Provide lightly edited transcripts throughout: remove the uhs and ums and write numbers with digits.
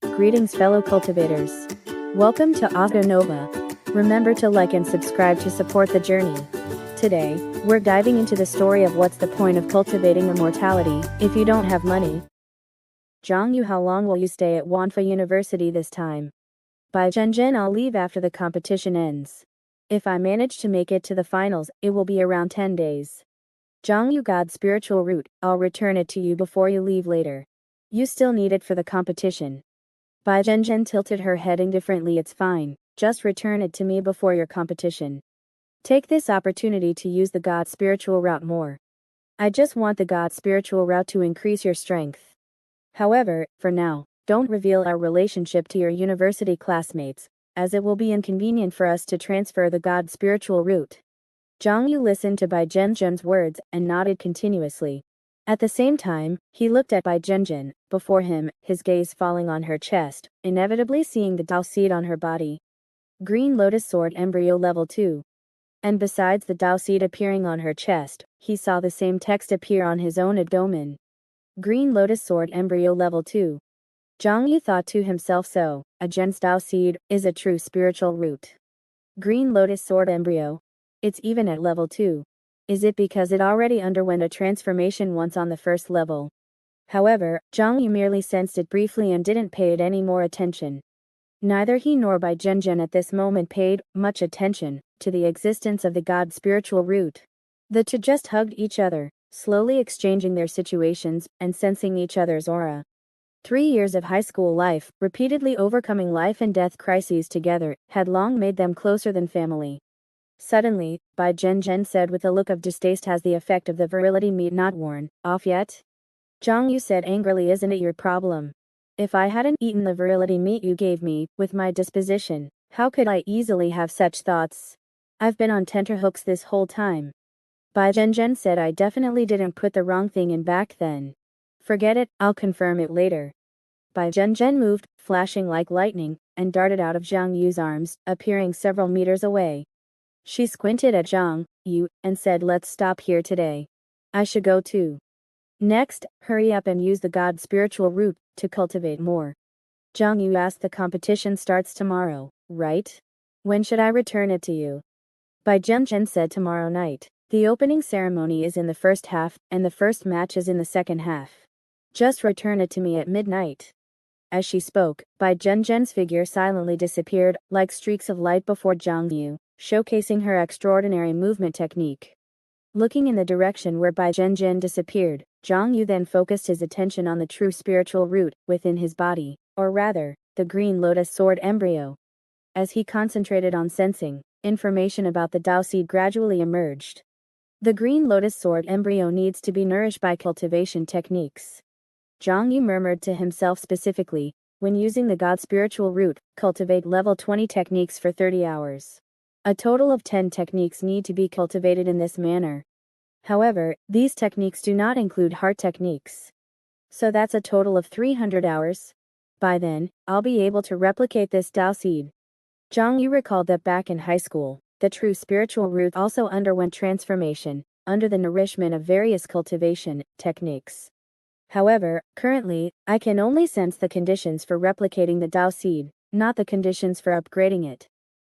Greetings, fellow cultivators. Welcome to Auto Nova. Remember to like and subscribe to support the journey. Today, we're diving into the story of what's the point of cultivating immortality if you don't have money. Xiong Yu, how long will you stay at Wanfa University this time? By Zhenzhen, I'll leave after the competition ends. If I manage to make it to the finals, it will be around 10 days. Xiong Yu, God's spiritual root, I'll return it to you before you leave later. You still need it for the competition. Bai Zhenzhen tilted her head indifferently. It's fine, just return it to me before your competition. Take this opportunity to use the God spiritual route more. I just want the God spiritual route to increase your strength. However, for now, don't reveal our relationship to your university classmates, as it will be inconvenient for us to transfer the God spiritual route. Xiong Yu listened to Bai Zhenzhen's words and nodded continuously. At the same time, he looked at Bai Zhenzhen, before him, his gaze falling on her chest, inevitably seeing the Dao seed on her body. Green Lotus Sword Embryo Level 2. And besides the Dao seed appearing on her chest, he saw the same text appear on his own abdomen. Green Lotus Sword Embryo Level 2. Xiong Yu thought to himself, so, a Gen's Dao seed is a true spiritual root. Green Lotus Sword Embryo. It's even at level 2. Is it because it already underwent a transformation once on the first level? However, Xiong Yu merely sensed it briefly and didn't pay it any more attention. Neither he nor Bai Zhenzhen at this moment paid much attention to the existence of the God spiritual root. The two just hugged each other, slowly exchanging their situations and sensing each other's aura. 3 years of high school life, repeatedly overcoming life and death crises together, had long made them closer than family. Suddenly, Bai Zhenzhen said with a look of distaste, has the effect of the virility meat not worn off yet? Xiong Yu said angrily, isn't it your problem? If I hadn't eaten the virility meat you gave me, with my disposition, how could I easily have such thoughts? I've been on tenterhooks this whole time. Bai Zhenzhen said, I definitely didn't put the wrong thing in back then. Forget it, I'll confirm it later. Bai Zhenzhen moved, flashing like lightning, and darted out of Xiong Yu's arms, appearing several meters away. She squinted at Xiong Yu and said, let's stop here today. I should go too. Next, hurry up and use the God spiritual root to cultivate more. Xiong Yu asked, the competition starts tomorrow, right? When should I return it to you? Bai Zhenzhen said, tomorrow night. The opening ceremony is in the first half, and the first match is in the second half. Just return it to me at midnight. As she spoke, Bai Zhenzhen's figure silently disappeared, like streaks of light before Xiong Yu, showcasing her extraordinary movement technique. Looking in the direction where Bai Zhenzhen disappeared, Xiong Yu then focused his attention on the true spiritual root within his body, or rather, the green lotus sword embryo. As he concentrated on sensing, information about the Dao seed gradually emerged. The green lotus sword embryo needs to be nourished by cultivation techniques. Xiong Yu murmured to himself specifically, when using the God spiritual root, cultivate level 20 techniques for 30 hours. A total of 10 techniques need to be cultivated in this manner. However, these techniques do not include heart techniques. So that's a total of 300 hours. By then, I'll be able to replicate this Dao seed. Xiong Yu recalled that back in high school, the true spiritual root also underwent transformation, under the nourishment of various cultivation techniques. However, currently, I can only sense the conditions for replicating the Dao seed, not the conditions for upgrading it.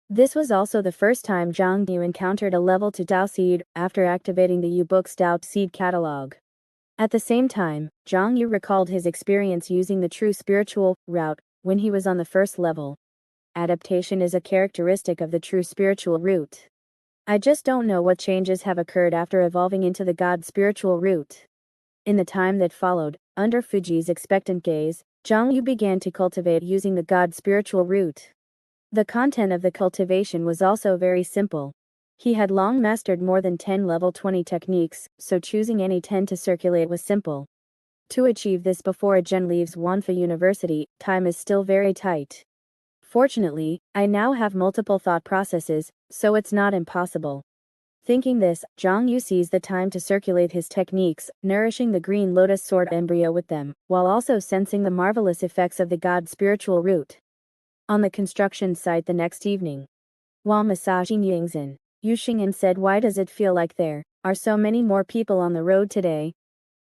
This was also the first time Xiong Yu encountered a level 2 Dao seed after activating the U-Book's Dao seed catalog. At the same time, Xiong Yu recalled his experience using the true spiritual route when he was on the first level. Adaptation is a characteristic of the true spiritual route. I just don't know what changes have occurred after evolving into the God spiritual route. In the time that followed, under Fuji's expectant gaze, Xiong Yu began to cultivate using the God spiritual route. The content of the cultivation was also very simple. He had long mastered more than 10 level 20 techniques, so choosing any 10 to circulate was simple. To achieve this before a Gen leaves Wanfa University, time is still very tight. Fortunately, I now have multiple thought processes, so it's not impossible. Thinking this, Xiong Yu seized the time to circulate his techniques, nourishing the green lotus sword embryo with them, while also sensing the marvelous effects of the God spiritual root. On the construction site the next evening, while massaging Yingzhen, Yu Xingyan said, why does it feel like there are so many more people on the road today?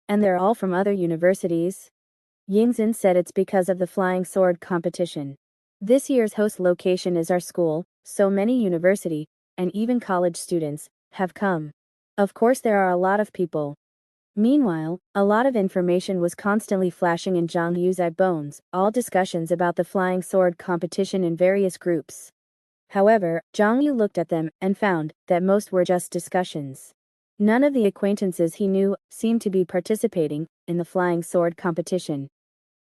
And they're all from other universities? Yingzhen said it's because of the flying sword competition. This year's host location is our school, so many university, and even college students, have come. Of course there are a lot of people. Meanwhile, a lot of information was constantly flashing in Zhang Yu's eyeballs, all discussions about the flying sword competition in various groups. However, Zhang Yu looked at them and found that most were just discussions. None of the acquaintances he knew seemed to be participating in the flying sword competition.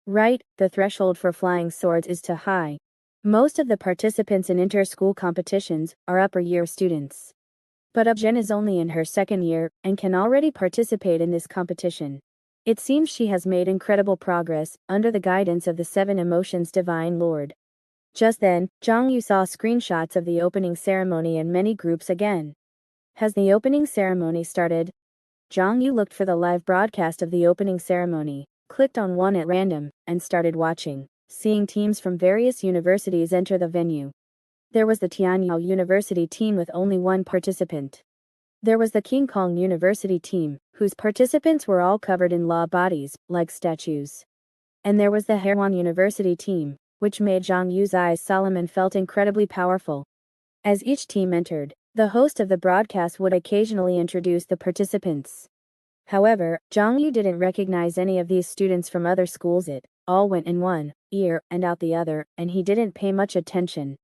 Right, the threshold for flying swords is too high. Most of the participants in inter-school competitions are upper-year students. But Jen is only in her second year and can already participate in this competition. It seems she has made incredible progress under the guidance of the Seven Emotions Divine Lord. Just then, Zhang Yu saw screenshots of the opening ceremony in many groups again. Has the opening ceremony started? Zhang Yu looked for the live broadcast of the opening ceremony, clicked on one at random, and started watching, seeing teams from various universities enter the venue. There was the Tianyao University team with only one participant. There was the King Kong University team, whose participants were all covered in law bodies, like statues. And there was the Haiwan University team, which made Zhang Yu's eyes solemn and felt incredibly powerful. As each team entered, the host of the broadcast would occasionally introduce the participants. However, Zhang Yu didn't recognize any of these students from other schools. It all went in one ear and out the other, and he didn't pay much attention.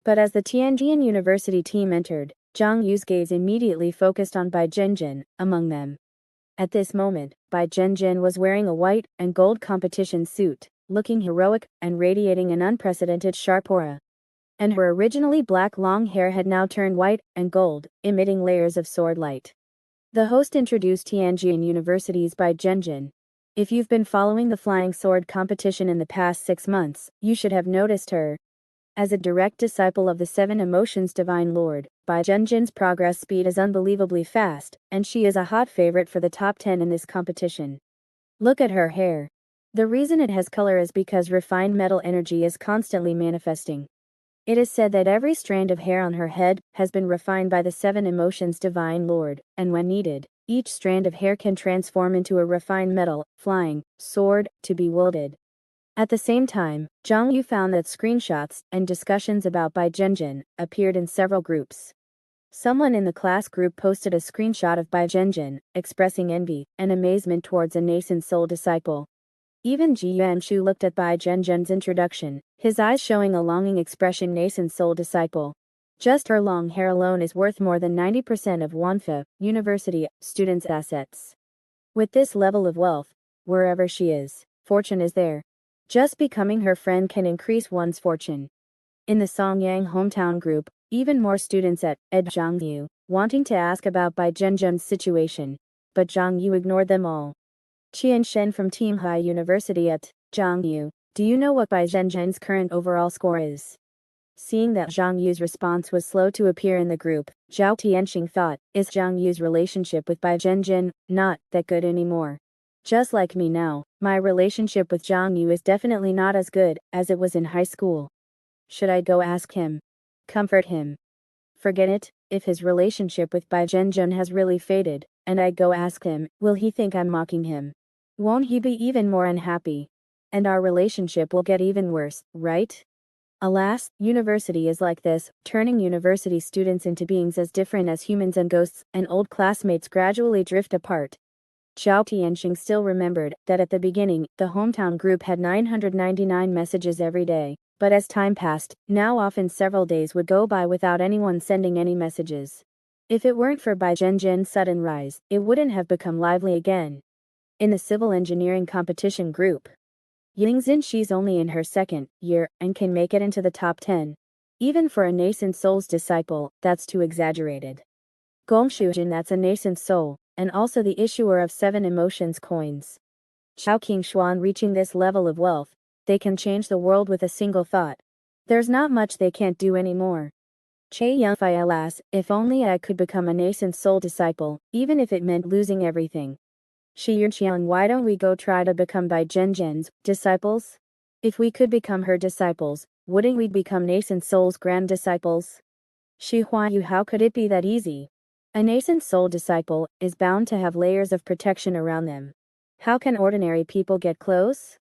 But as the Tianjin University team entered, Zhang Yu's gaze immediately focused on Bai Zhenjin among them. At this moment, Bai Zhenjin was wearing a white and gold competition suit, looking heroic and radiating an unprecedented sharp aura. And her originally black long hair had now turned white and gold, emitting layers of sword light. The host introduced Tianjin University's Bai Zhenjin. If you've been following the flying sword competition in the past 6 months, you should have noticed her. As a direct disciple of the Seven Emotions Divine Lord, Bai Zhenjin's progress speed is unbelievably fast, and she is a hot favorite for the top 10 in this competition. Look at her hair. The reason it has color is because refined metal energy is constantly manifesting. It is said that every strand of hair on her head has been refined by the Seven Emotions Divine Lord, and when needed, each strand of hair can transform into a refined metal, flying sword, to be wielded. At the same time, Zhang Yu found that screenshots and discussions about Bai Zhenjin appeared in several groups. Someone in the class group posted a screenshot of Bai Zhenjin, expressing envy and amazement towards a nascent soul disciple. Even Ji Yuanshu looked at Bai Zhenjin's introduction, his eyes showing a longing expression. Nascent soul disciple. Just her long hair alone is worth more than 90% of Wanfa University students' assets. With this level of wealth, wherever she is, fortune is there. Just becoming her friend can increase one's fortune. In the Songyang hometown group, even more students at Zhang Yu, wanting to ask about Bai Zhenjin's situation, but Zhang Yu ignored them all. Qian Shen from Team Hai University at Zhang Yu, do you know what Bai Zhenjin's current overall score is? Seeing that Zhang Yu's response was slow to appear in the group, Zhao Tianxing thought, is Zhang Yu's relationship with Bai Zhenjin not that good anymore? Just like me now, my relationship with Zhang Yu is definitely not as good as it was in high school. Should I go ask him? Comfort him? Forget it, if his relationship with Bai Zhenjin has really faded, and I go ask him, will he think I'm mocking him? Won't he be even more unhappy? And our relationship will get even worse, right? Alas, university is like this, turning university students into beings as different as humans and ghosts, and old classmates gradually drift apart. Zhao Tianxing still remembered that at the beginning, the hometown group had 999 messages every day, but as time passed, now often several days would go by without anyone sending any messages. If it weren't for Bai Zhenjin's sudden rise, it wouldn't have become lively again. In the civil engineering competition group, Yingzhen, she's only in her second year and can make it into the top 10. Even for a nascent soul's disciple, that's too exaggerated. Gong Shujin, that's a nascent soul, and also the issuer of 7 emotions coins. Chao Qingshuan, reaching this level of wealth, they can change the world with a single thought. There's not much they can't do anymore. Che Yunfei, alas, if only I could become a nascent soul disciple, even if it meant losing everything. Shi Yunqiang, why don't we go try to become Bai Zhenjin's disciples? If we could become her disciples, wouldn't we become nascent soul's grand disciples? Shi Huayu, how could it be that easy? A nascent soul disciple is bound to have layers of protection around them. How can ordinary people get close?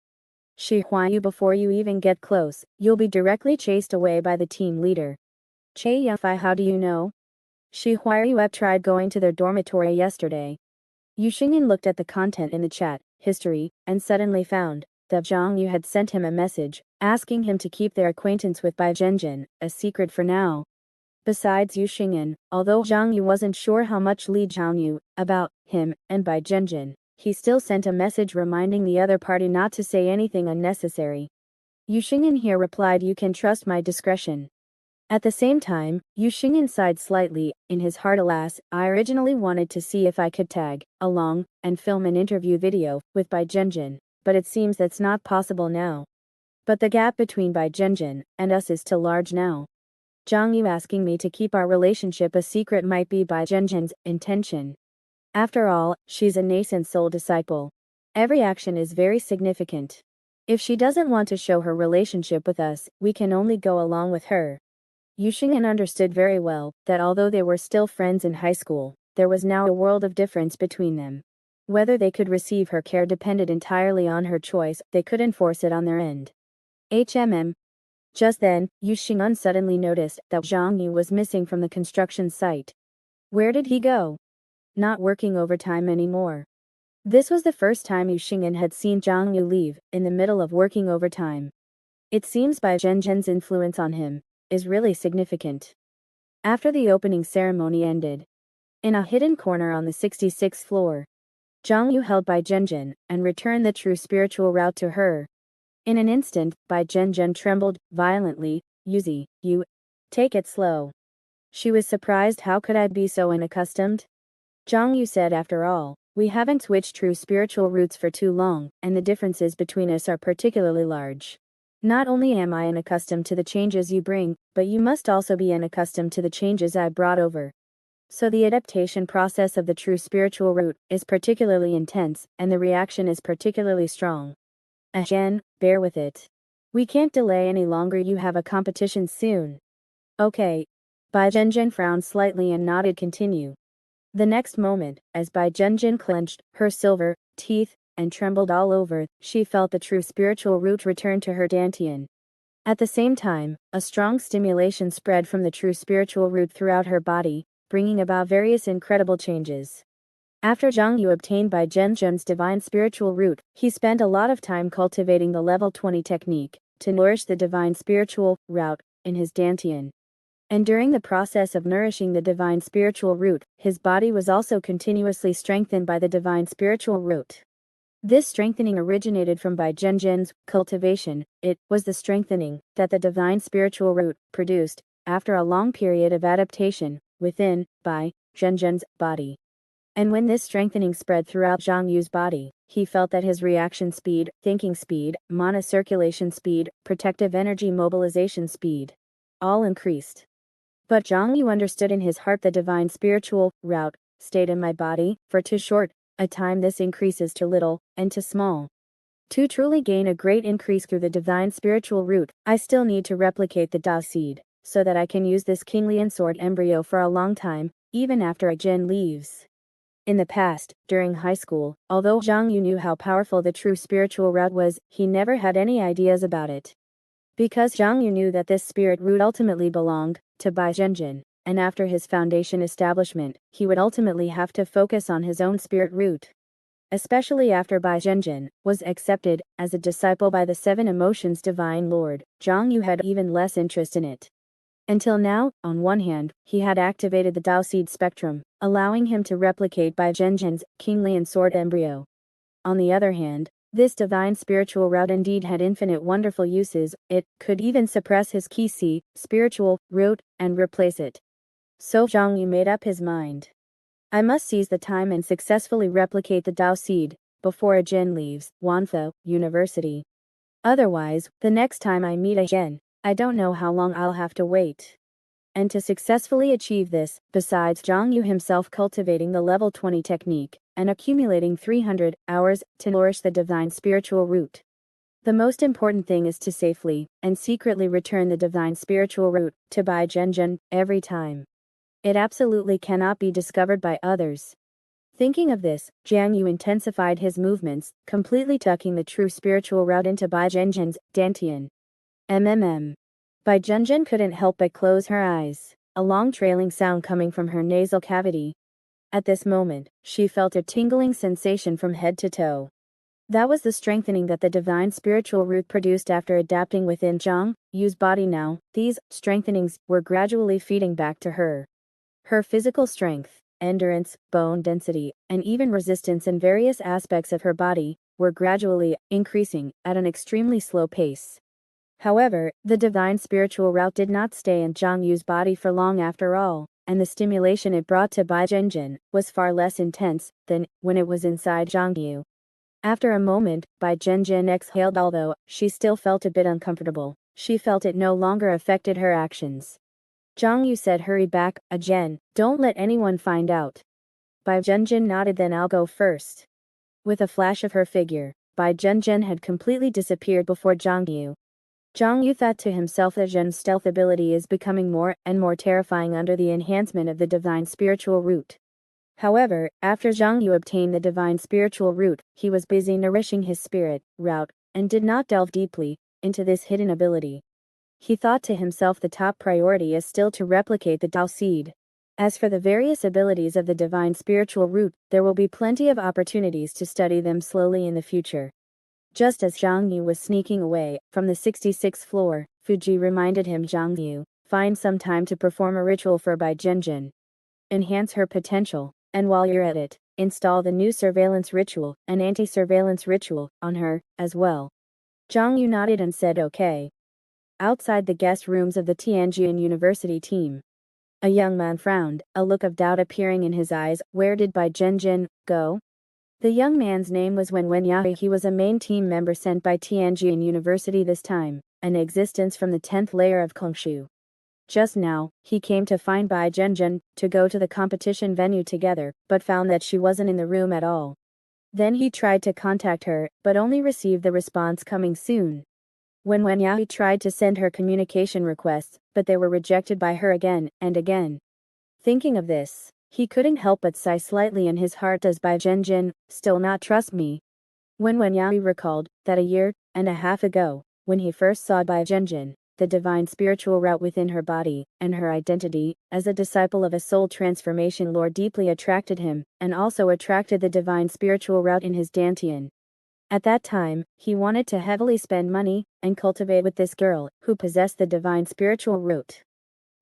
Shi Huayu, before you even get close, you'll be directly chased away by the team leader. Che Yafai, how do you know? Shi Huayu tried going to their dormitory yesterday. Yu Xingyan looked at the content in the chat history and suddenly found that Zhang Yu had sent him a message asking him to keep their acquaintance with Bai Zhenjin a secret for now. Besides Yu Xingyan, although Zhang Yu wasn't sure how much Li Zhangyu about him and Bai Zhenjin, he still sent a message reminding the other party not to say anything unnecessary. Yu Xingyan here replied, "You can trust my discretion." At the same time, Yu Xingyan sighed slightly, in his heart, alas, I originally wanted to see if I could tag along and film an interview video with Bai Zhenjin, but it seems that's not possible now. But the gap between Bai Zhenjin and us is still large now. Zhang Yu asking me to keep our relationship a secret might be Bai Zhenjin's intention. After all, she's a nascent soul disciple. Every action is very significant. If she doesn't want to show her relationship with us, we can only go along with her. Yu Xingyan understood very well that although they were still friends in high school, there was now a world of difference between them. Whether they could receive her care depended entirely on her choice, they couldn't force it on their end. Just then, Yu Xingyan suddenly noticed that Zhang Yu was missing from the construction site. Where did he go? Not working overtime anymore. This was the first time Yu Xingyan had seen Zhang Yu leave in the middle of working overtime. It seems Bai Zhenjin's influence on him is really significant. After the opening ceremony ended, in a hidden corner on the 66th floor, Zhang Yu held Bai Zhenjin and returned the true spiritual route to her. In an instant, Bai Zhenjin trembled violently. "Yuzi, you take it slow." She was surprised. How could I be so unaccustomed? Zhang Yu said, after all, we haven't switched true spiritual routes for too long, and the differences between us are particularly large. Not only am I unaccustomed to the changes you bring, but you must also be unaccustomed to the changes I brought over. So the adaptation process of the true spiritual route is particularly intense, and the reaction is particularly strong. Again, bear with it. We can't delay any longer, you have a competition soon. Okay. Bai Zhenjin frowned slightly and nodded. Continue. The next moment, as Bai Zhenjin clenched her silver teeth and trembled all over, she felt the true spiritual root return to her dantian. At the same time, a strong stimulation spread from the true spiritual root throughout her body, bringing about various incredible changes. After Zhang Yu obtained Bai Zhenjin's divine spiritual root, he spent a lot of time cultivating the level 20 technique to nourish the divine spiritual route in his dantian. And during the process of nourishing the divine spiritual root, his body was also continuously strengthened by the divine spiritual root. This strengthening originated from Bai Zhenjin's cultivation. It was the strengthening that the divine spiritual root produced after a long period of adaptation within Bai Zhenjin's body. And when this strengthening spread throughout Zhang Yu's body, he felt that his reaction speed, thinking speed, mana circulation speed, protective energy mobilization speed, all increased. But Zhang Yu understood in his heart the divine spiritual route stayed in my body for too short a time. This increases too little and too small. To truly gain a great increase through the divine spiritual root, I still need to replicate the Dao seed, so that I can use this kingly and sword embryo for a long time, even after a Jin leaves. In the past, during high school, although Zhang Yu knew how powerful the true spiritual route was, he never had any ideas about it. Because Zhang Yu knew that this spirit root ultimately belonged to Bai Zhenjin, and after his foundation establishment, he would ultimately have to focus on his own spirit root. Especially after Bai Zhenjin was accepted as a disciple by the Seven Emotions Divine Lord, Zhang Yu had even less interest in it. Until now, on one hand, he had activated the Dao seed spectrum, allowing him to replicate Bai Zhenjin's kingly and sword embryo. On the other hand, this divine spiritual route indeed had infinite wonderful uses. It could even suppress his Qi Si spiritual root and replace it. So Zhang Yu made up his mind. I must seize the time and successfully replicate the Dao seed before a Jin leaves Wantho University. Otherwise, the next time I meet a Jin, I don't know how long I'll have to wait. And to successfully achieve this, besides Zhang Yu himself cultivating the level 20 technique and accumulating 300 hours to nourish the divine spiritual root, the most important thing is to safely and secretly return the divine spiritual root to Bai Zhenjin every time. It absolutely cannot be discovered by others. Thinking of this, Jiang Yu intensified his movements, completely tucking the true spiritual route into Bai Zhenjian's dantian. Bai Zhenjian couldn't help but close her eyes, a long trailing sound coming from her nasal cavity. At this moment, she felt a tingling sensation from head to toe. That was the strengthening that the divine spiritual root produced after adapting within Jiang Yu's body. Now, these strengthenings were gradually feeding back to her. Her physical strength, endurance, bone density, and even resistance in various aspects of her body were gradually increasing at an extremely slow pace. However, the divine spiritual route did not stay in Jiang Yu's body for long after all, and the stimulation it brought to Bai Zhenjian was far less intense than when it was inside Jiang Yu. After a moment, Bai Zhenjian exhaled. Although she still felt a bit uncomfortable, she felt it no longer affected her actions. Jiang Yu said, "Hurry back, Zhen, don't let anyone find out." Bai Zhenjian nodded. "Then I'll go first." With a flash of her figure, Bai Zhenjian had completely disappeared before Jiang Yu. Jiang Yu thought to himself that Zhen's stealth ability is becoming more and more terrifying under the enhancement of the divine spiritual root. However, after Jiang Yu obtained the divine spiritual root, he was busy nourishing his spirit route, and did not delve deeply into this hidden ability. He thought to himself, the top priority is still to replicate the Tao seed. As for the various abilities of the divine spiritual root, there will be plenty of opportunities to study them slowly in the future. Just as Jiang Yu was sneaking away from the 66th floor, Fuji reminded him, "Jiang Yu, find some time to perform a ritual for Bai Zhenjian. Enhance her potential, and while you're at it, install the new surveillance ritual, an anti-surveillance ritual, on her, as well." Jiang Yu nodded and said okay. Outside the guest rooms of the Tianjin University team, a young man frowned, a look of doubt appearing in his eyes. "Where did Bai Zhenjian go?" The young man's name was Wen Yahui. He was a main team member sent by Tianjin University this time, an existence from the 10th layer of Kongshu. Just now, he came to find Bai Zhenjian, to go to the competition venue together, but found that she wasn't in the room at all. Then he tried to contact her, but only received the response "coming soon." When Wen Yahui tried to send her communication requests, but they were rejected by her again and again. Thinking of this, he couldn't help but sigh slightly in his heart. Does Bai Zhenjian still not trust me? When Wen Yahui recalled that a year and a half ago, when he first saw Bai Zhenjian, the divine spiritual route within her body, and her identity, as a disciple of a soul transformation lord, deeply attracted him, and also attracted the divine spiritual route in his dantian. At that time, he wanted to heavily spend money, and cultivate with this girl, who possessed the divine spiritual root.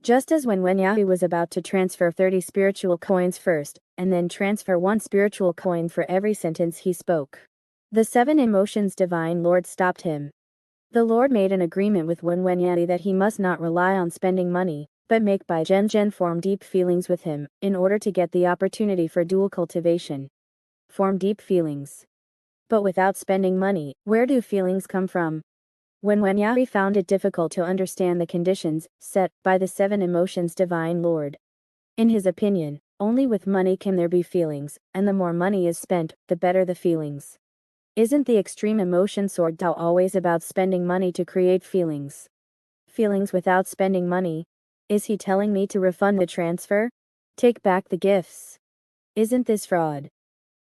Just as when Wen Yahui was about to transfer 30 spiritual coins first, and then transfer 1 spiritual coin for every sentence he spoke, the 7 emotions divine lord stopped him. The Lord made an agreement with Wen Yahui that he must not rely on spending money, but make Bai Zhenjian form deep feelings with him, in order to get the opportunity for dual cultivation. Form deep feelings. But without spending money, where do feelings come from? When Wen Yahui found it difficult to understand the conditions set by the 7 emotions divine lord. In his opinion, only with money can there be feelings, and the more money is spent, the better the feelings. Isn't the extreme emotion sword Tao always about spending money to create feelings? Feelings without spending money? Is he telling me to refund the transfer? Take back the gifts? Isn't this fraud?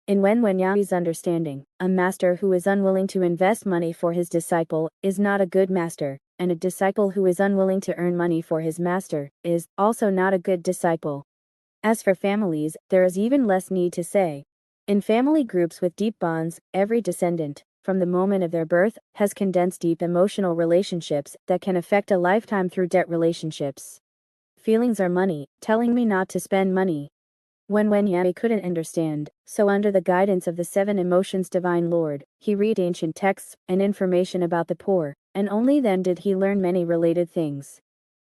In Wen Yahui's understanding, a master who is unwilling to invest money for his disciple is not a good master, and a disciple who is unwilling to earn money for his master is also not a good disciple. As for families, there is even less need to say. In family groups with deep bonds, every descendant, from the moment of their birth, has condensed deep emotional relationships that can affect a lifetime through debt relationships. Feelings are money, telling me not to spend money. When Wen Yahui couldn't understand, so under the guidance of the 7 emotions divine lord, he read ancient texts and information about the poor, and only then did he learn many related things.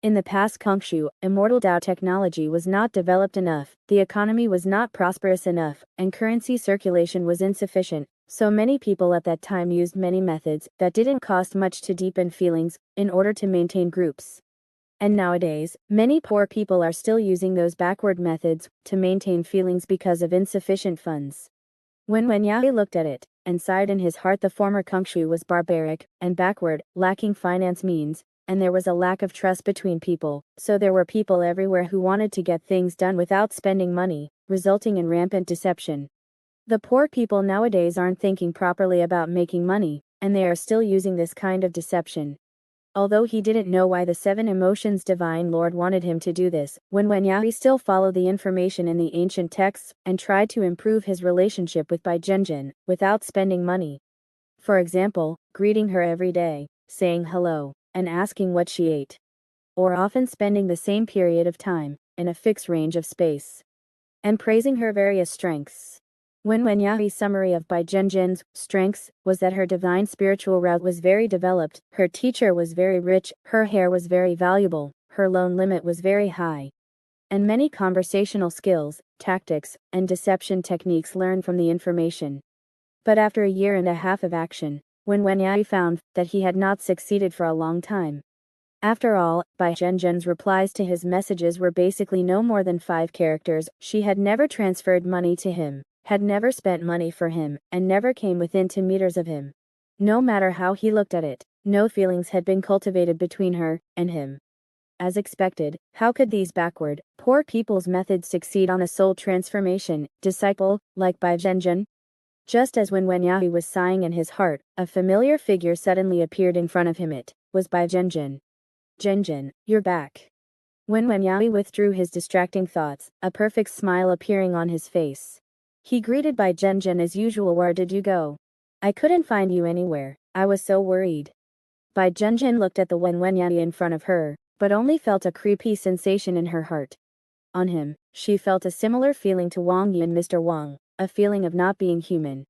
In the past Kongshu, immortal Tao technology was not developed enough, the economy was not prosperous enough, and currency circulation was insufficient, so many people at that time used many methods that didn't cost much to deepen feelings, in order to maintain groups. And nowadays, many poor people are still using those backward methods to maintain feelings because of insufficient funds. When Wen Yahui looked at it, and sighed in his heart, the former Kongshu was barbaric and backward, lacking finance means, and there was a lack of trust between people, so there were people everywhere who wanted to get things done without spending money, resulting in rampant deception. The poor people nowadays aren't thinking properly about making money, and they are still using this kind of deception. Although he didn't know why the 7 emotions Divine Lord wanted him to do this, Wenwenyahi still followed the information in the ancient texts, and tried to improve his relationship with Bai Zhenjin, without spending money. For example, greeting her every day, saying hello, and asking what she ate. Or often spending the same period of time, in a fixed range of space. And praising her various strengths. Wenwenyahi's summary of Bai Zhenjin's strengths was that her divine spiritual route was very developed, her teacher was very rich, her hair was very valuable, her loan limit was very high. And many conversational skills, tactics, and deception techniques learned from the information. But after a year and a half of action, Wenwenyahi found that he had not succeeded for a long time. After all, Bai Zhenjin's replies to his messages were basically no more than 5 characters. She had never transferred money to him, had never spent money for him, and never came within 2 meters of him. No matter how he looked at it, no feelings had been cultivated between her and him. As expected, how could these backward, poor people's methods succeed on a soul transformation disciple like Bai Zhenjin? Just as when Wenyahi was sighing in his heart, a familiar figure suddenly appeared in front of him. It was Bai Zhenjin. Zhenjin, you're back. When Wenyahi withdrew his distracting thoughts, a perfect smile appearing on his face. He greeted Bai Zhenjin as usual. Where did you go? I couldn't find you anywhere, I was so worried. Bai Zhenjin looked at the Wenyahi in front of her, but only felt a creepy sensation in her heart. On him, she felt a similar feeling to Wang Yi and Mr. Wang, a feeling of not being human.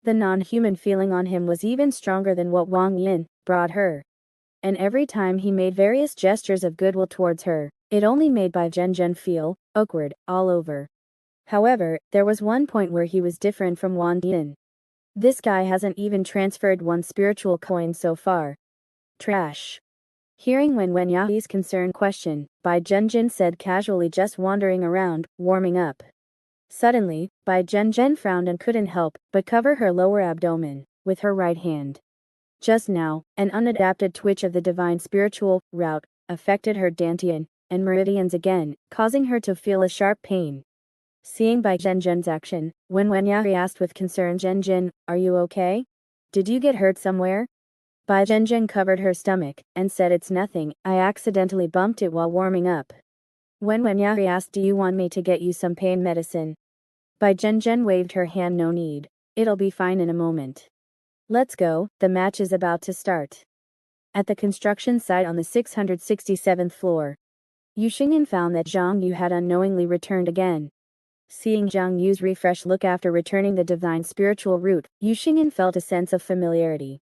The non-human feeling on him was even stronger than what Wang Yin brought her. And every time he made various gestures of goodwill towards her, it only made Bai Zhenjin feel awkward all over. However, there was one point where he was different from Wang Yin. This guy hasn't even transferred 1 spiritual coin so far. Trash. Hearing Wenyahi's concerned question, Bai Zhenjin said casually, just wandering around, warming up. Suddenly, Bai Zhenjin frowned and couldn't help but cover her lower abdomen with her right hand. Just now, an unadapted twitch of the divine spiritual route affected her dantian and meridians again, causing her to feel a sharp pain. Seeing Bai Zhenjin's action, Wenyahi asked with concern, Zhenjin, are you okay? Did you get hurt somewhere? Bai Zhenjin covered her stomach and said, it's nothing, I accidentally bumped it while warming up. Wenyahi asked, do you want me to get you some pain medicine? Bai Zhenjin waved her hand, no need. It'll be fine in a moment. Let's go, the match is about to start. At the construction site on the 667th floor, Xiong found that Xiong Yu had unknowingly returned again. Seeing Xiong Yu's refreshed look after returning the divine spiritual route, Xiong felt a sense of familiarity.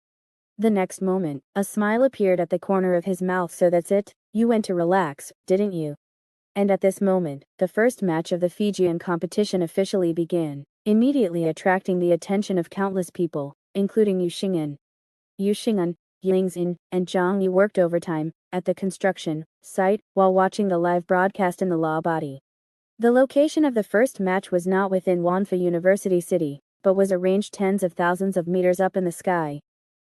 The next moment, a smile appeared at the corner of his mouth. So that's it, you went to relax, didn't you? And at this moment, the first match of the Fijian competition officially began, immediately attracting the attention of countless people, including Xiong. Yingxin, and Zhang Yu worked overtime at the construction site while watching the live broadcast in the law body. The location of the first match was not within Wanfa University City, but was arranged tens of thousands of meters up in the sky.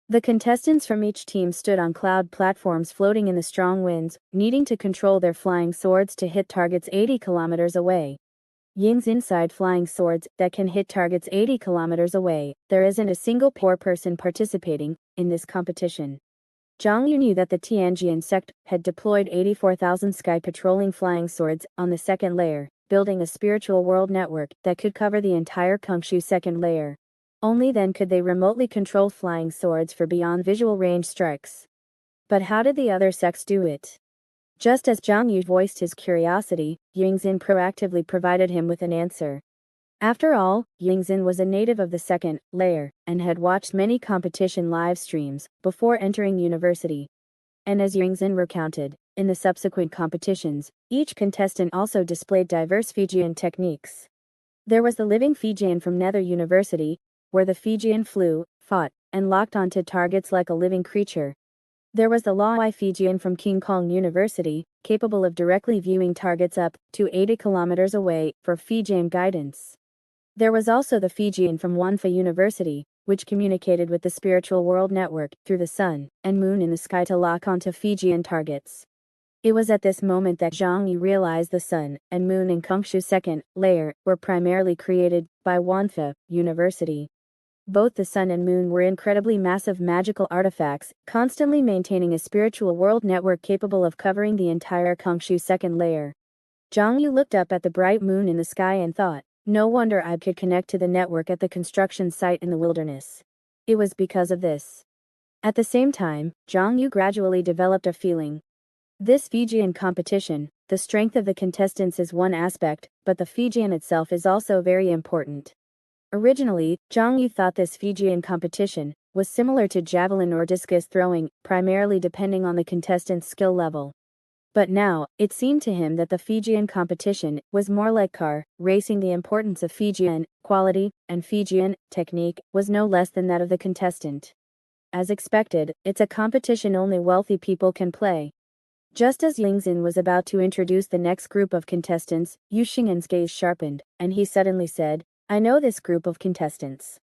The contestants from each team stood on cloud platforms floating in the strong winds, needing to control their flying swords to hit targets 80 kilometers away. Ying's inside flying swords that can hit targets 80 kilometers away. There isn't a single poor person participating in this competition. Zhang Yu knew that the Tianjian sect had deployed 84,000 sky patrolling flying swords on the second layer, building a spiritual world network that could cover the entire Kongshu second layer. Only then could they remotely control flying swords for beyond visual range strikes. But how did the other sects do it? Just as Zhang Yu voiced his curiosity, Yingxin proactively provided him with an answer. After all, Yingxin was a native of the second layer, and had watched many competition live streams before entering university. And as Yingxin recounted, in the subsequent competitions, each contestant also displayed diverse Fijian techniques. There was the living Fijian from Nether University, where the Fijian flew, fought, and locked onto targets like a living creature. There was the Laoi Fijian from King Kong University, capable of directly viewing targets up to 80 kilometers away for Fijian guidance. There was also the Fijian from Wanfa University, which communicated with the spiritual world network through the sun and moon in the sky to lock onto Fijian targets. It was at this moment that Xiong realized the sun and moon in Kongshu's second layer were primarily created by Wanfa University. Both the sun and moon were incredibly massive magical artifacts, constantly maintaining a spiritual world network capable of covering the entire Kongshu second layer. Zhang Yu looked up at the bright moon in the sky and thought, no wonder I could connect to the network at the construction site in the wilderness. It was because of this. At the same time, Zhang Yu gradually developed a feeling. This Fijian competition, the strength of the contestants is one aspect, but the Fijian itself is also very important. Originally, Zhang Yu thought this Fijian competition was similar to javelin or discus throwing, primarily depending on the contestant's skill level. But now, it seemed to him that the Fijian competition was more like car racing. The importance of Fijian quality and Fijian technique was no less than that of the contestant. As expected, it's a competition only wealthy people can play. Just as Yingxin was about to introduce the next group of contestants, Yu Xing'an's gaze sharpened, and he suddenly said, I know this group of contestants.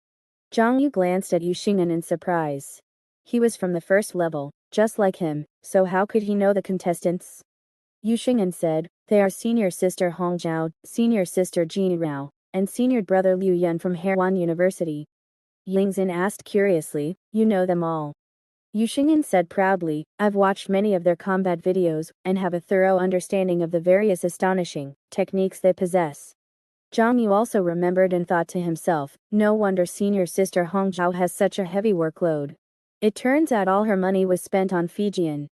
Zhang Yu glanced at Yu Xing'an in surprise. He was from the first level, just like him, so how could he know the contestants? Yu Xing'an said, they are senior sister Hong Zhao, senior sister Jin Rao, and senior brother Liu Yan from Hewan University. Yingxin asked curiously, you know them all? Yu Xing'an said proudly, I've watched many of their combat videos, and have a thorough understanding of the various astonishing techniques they possess. Zhang Yu also remembered and thought to himself, no wonder senior sister Hong Zhao has such a heavy workload. It turns out all her money was spent on Fijian.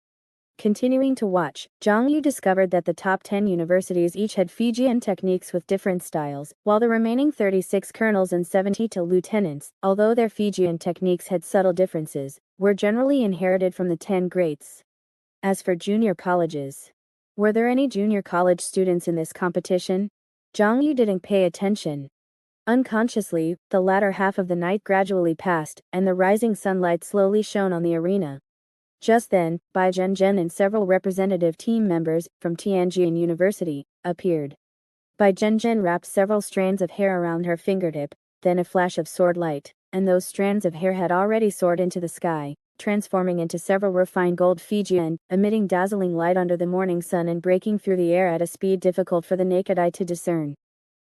Continuing to watch, Zhang Yu discovered that the top 10 universities each had Fijian techniques with different styles, while the remaining 36 colonels and 72 lieutenants, although their Fijian techniques had subtle differences, were generally inherited from the 10 greats. As for junior colleges, were there any junior college students in this competition? Zhang Yu didn't pay attention. Unconsciously, the latter half of the night gradually passed, and the rising sunlight slowly shone on the arena. Just then, Bai Zhenzhen and several representative team members from Tianjin University appeared. Bai Zhenzhen wrapped several strands of hair around her fingertip, then a flash of sword light, and those strands of hair had already soared into the sky, transforming into several refined gold Fijian, emitting dazzling light under the morning sun and breaking through the air at a speed difficult for the naked eye to discern.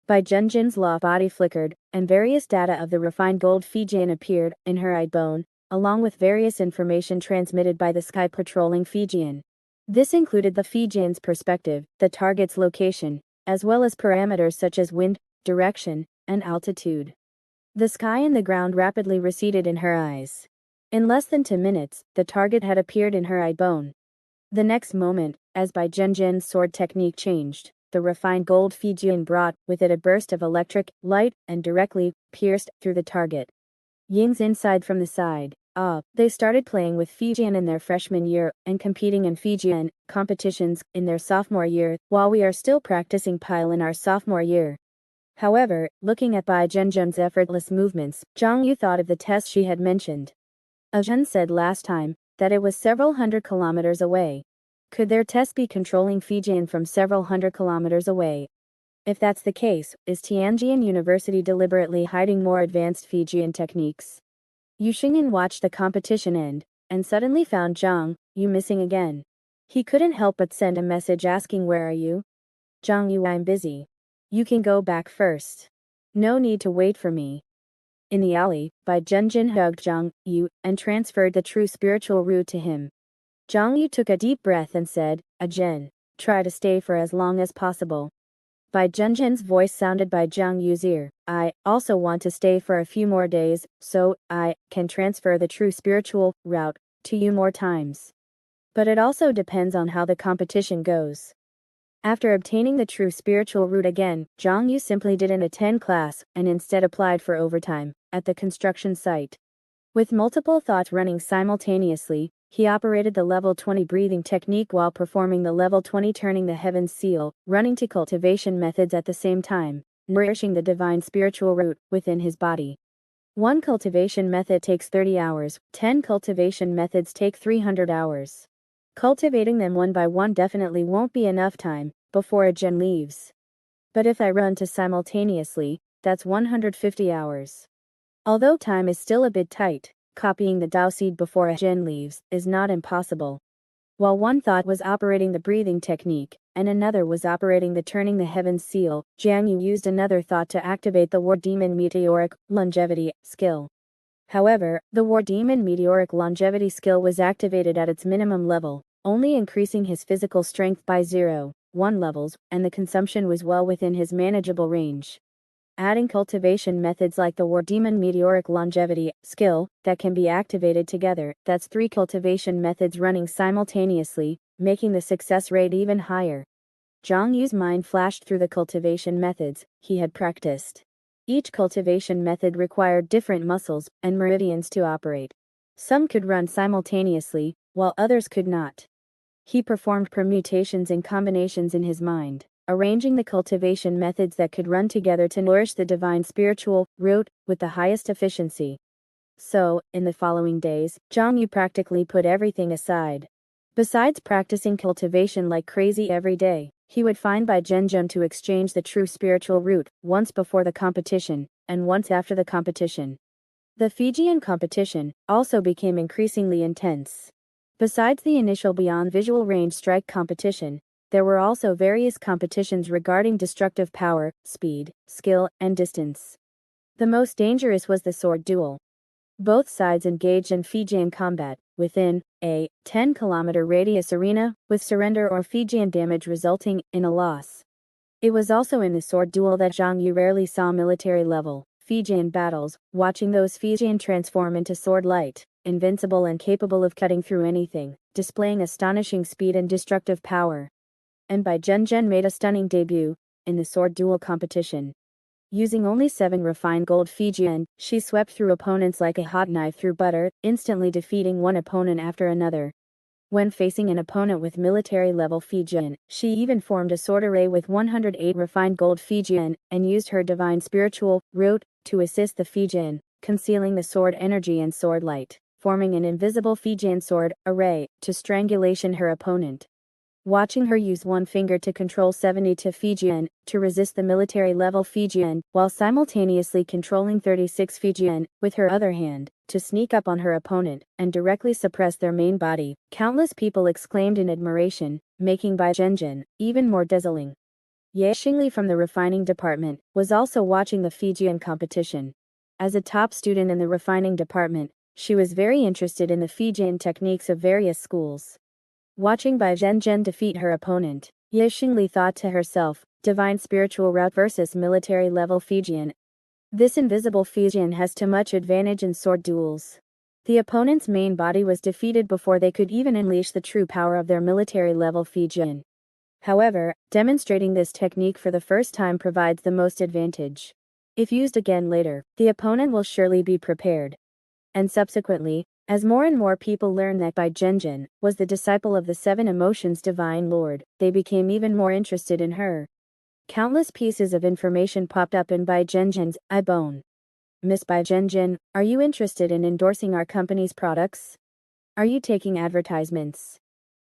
Bai Zhenzhen's body flickered, and various data of the refined gold Fijian appeared in her eye bone, along with various information transmitted by the sky patrolling Fijian. This included the Fijian's perspective, the target's location, as well as parameters such as wind, direction, and altitude. The sky and the ground rapidly receded in her eyes. In less than 2 minutes, the target had appeared in her eye bone. The next moment, as Bai Zhenzhen's sword technique changed, the refined gold Fijian brought with it a burst of electric light and directly pierced through the target. Ying's sighed from the side. They started playing with Fijian in their freshman year and competing in Fijian competitions in their sophomore year, while we are still practicing pile in our sophomore year. However, looking at Bai Zhenzhen's effortless movements, Zhang Yu thought of the test she had mentioned. Zhen said last time that it was several hundred kilometers away. Could their test be controlling Fijian from several hundred kilometers away? If that's the case, is Tianjin University deliberately hiding more advanced Fijian techniques? Yu Xing'an watched the competition end, and suddenly found Zhang Yu missing again. He couldn't help but send a message asking, where are you? Zhang Yu, I'm busy. You can go back first. No need to wait for me. In the alley, Bai Zhenzhen hugged Zhang Yu and transferred the true spiritual root to him. Zhang Yu took a deep breath and said, Zhen, try to stay for as long as possible. Bai Zhenzhen's voice sounded by Zhang Yu's ear. I also want to stay for a few more days, so I can transfer the true spiritual route to you more times. But it also depends on how the competition goes. After obtaining the true spiritual root again, Zhang Yu simply didn't attend class and instead applied for overtime at the construction site. With multiple thoughts running simultaneously, he operated the level 20 breathing technique while performing the level 20 turning the heavens seal, running to cultivation methods at the same time, nourishing the divine spiritual root within his body. One cultivation method takes 30 hours, 10 cultivation methods take 300 hours. Cultivating them one by one definitely won't be enough time before a gen leaves. But if I run to simultaneously, that's 150 hours. Although time is still a bit tight, copying the Tao seed before a Jin leaves is not impossible. While one thought was operating the breathing technique, and another was operating the turning the heavens seal, Jiang Yu used another thought to activate the War Demon Meteoric Longevity skill. However, the War Demon Meteoric Longevity skill was activated at its minimum level, only increasing his physical strength by 0.1 levels, and the consumption was well within his manageable range. Adding cultivation methods like the War Demon Meteoric Longevity skill that can be activated together, that's 3 cultivation methods running simultaneously, making the success rate even higher. Zhang Yu's mind flashed through the cultivation methods he had practiced. Each cultivation method required different muscles and meridians to operate. Some could run simultaneously, while others could not. He performed permutations and combinations in his mind, arranging the cultivation methods that could run together to nourish the divine spiritual root with the highest efficiency. So, in the following days, Zhang Yu practically put everything aside. Besides practicing cultivation like crazy every day, he would find Bai Zhenzhen to exchange the true spiritual root, once before the competition, and once after the competition. The Fijian competition also became increasingly intense. Besides the initial beyond visual range strike competition, there were also various competitions regarding destructive power, speed, skill, and distance. The most dangerous was the sword duel. Both sides engaged in Fijian combat, within a 10-kilometer radius arena, with surrender or Fijian damage resulting in a loss. It was also in the sword duel that Zhang Yu rarely saw military-level Fijian battles, watching those Fijian transform into sword light, invincible and capable of cutting through anything, displaying astonishing speed and destructive power. And Bai Zhenzhen made a stunning debut in the sword duel competition. Using only 7 refined gold Fijian, she swept through opponents like a hot knife through butter, instantly defeating one opponent after another. When facing an opponent with military-level Fijian, she even formed a sword array with 108 refined gold Fijian, and used her divine spiritual root to assist the Fijian, concealing the sword energy and sword light, forming an invisible Fijian sword array to strangulation her opponent. Watching her use one finger to control 72 Fijian, to resist the military-level Fijian, while simultaneously controlling 36 Fijian, with her other hand, to sneak up on her opponent, and directly suppress their main body, countless people exclaimed in admiration, making Bai Zhenzhen even more dazzling. Ye Xingli from the refining department was also watching the Fijian competition. As a top student in the refining department, she was very interested in the Fijian techniques of various schools. Watching Bai Zhenzhen defeat her opponent, Ye Xingli thought to herself, divine spiritual route versus military-level Fijian. This invisible Fijian has too much advantage in sword duels. The opponent's main body was defeated before they could even unleash the true power of their military-level Fijian. However, demonstrating this technique for the first time provides the most advantage. If used again later, the opponent will surely be prepared. And subsequently, as more and more people learned that Bai Zhenzhen was the disciple of the 7 emotions divine lord, they became even more interested in her. Countless pieces of information popped up in Bai Zhenzhen's iBone. Miss Bai Zhenzhen, are you interested in endorsing our company's products? Are you taking advertisements?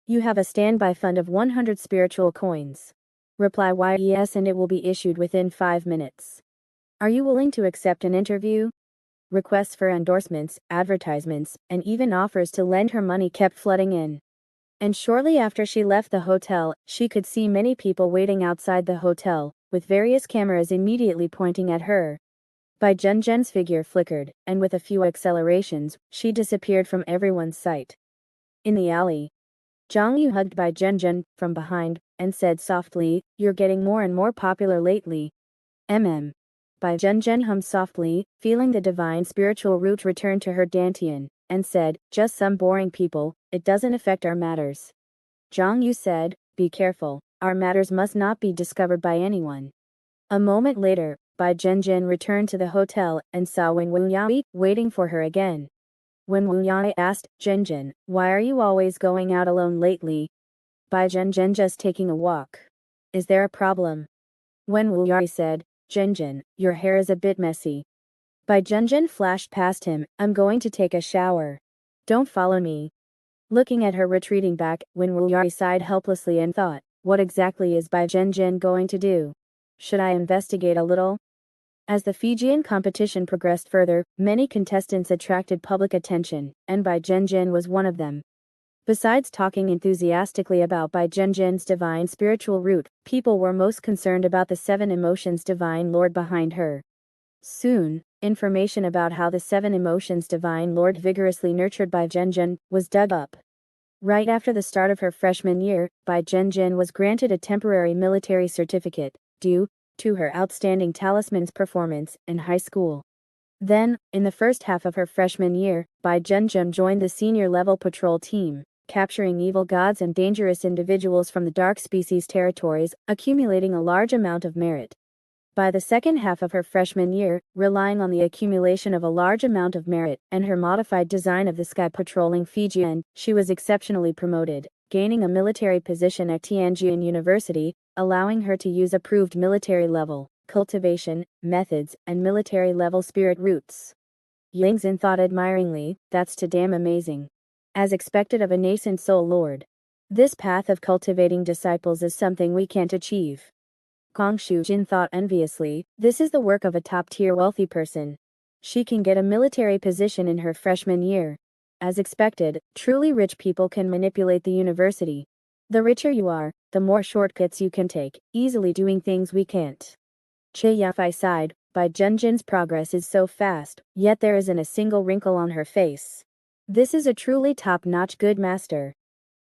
You have a standby fund of 100 spiritual coins. Reply yes and it will be issued within 5 minutes. Are you willing to accept an interview? Requests for endorsements, advertisements, and even offers to lend her money kept flooding in. And shortly after she left the hotel, she could see many people waiting outside the hotel, with various cameras immediately pointing at her. Bai Zhenzhen's figure flickered, and with a few accelerations, she disappeared from everyone's sight. In the alley, Zhang Yu hugged Bai Zhenzhen from behind, and said softly, "You're getting more and more popular lately." Bai Zhenzhen hummed softly, feeling the divine spiritual root return to her dantian, and said, "Just some boring people, it doesn't affect our matters." Zhang Yu said, "Be careful, our matters must not be discovered by anyone." A moment later, Bai Zhenzhen returned to the hotel and saw Wen Wuyai waiting for her again. When Wuyai asked, "Zhenzhen, why are you always going out alone lately?" Bai Zhenzhen, "Just taking a walk." "Is there a problem?" Wen Wuyai said, "Zhenzhen, your hair is a bit messy." Bai Zhenzhen flashed past him, "I'm going to take a shower. Don't follow me." Looking at her retreating back, Wen Wuyai sighed helplessly and thought, what exactly is Bai Zhenzhen going to do? Should I investigate a little? As the Fijian competition progressed further, many contestants attracted public attention, and Bai Zhenjin was one of them. Besides talking enthusiastically about Bai Zhenjin's divine spiritual root, people were most concerned about the seven emotions divine lord behind her. Soon, information about how the seven emotions divine lord vigorously nurtured Bai Zhenjin was dug up. Right after the start of her freshman year, Bai Zhenjin was granted a temporary military certificate, due to her outstanding talisman's performance in high school. Then, in the first half of her freshman year, Bai Zhenjin joined the senior-level patrol team, capturing evil gods and dangerous individuals from the dark species territories, accumulating a large amount of merit. By the second half of her freshman year, relying on the accumulation of a large amount of merit and her modified design of the sky patrolling Fijian, she was exceptionally promoted, gaining a military position at Tianjin University, allowing her to use approved military-level cultivation methods and military-level spirit roots. Yingzhen thought admiringly, "That's too damn amazing." As expected of a nascent soul lord. This path of cultivating disciples is something we can't achieve. Gong Shujin thought enviously, "This is the work of a top-tier wealthy person. She can get a military position in her freshman year." As expected, truly rich people can manipulate the university. The richer you are, the more shortcuts you can take, easily doing things we can't. Che Yafai sighed, Bai Zhenjin's progress is so fast, yet there isn't a single wrinkle on her face. This is a truly top-notch good master.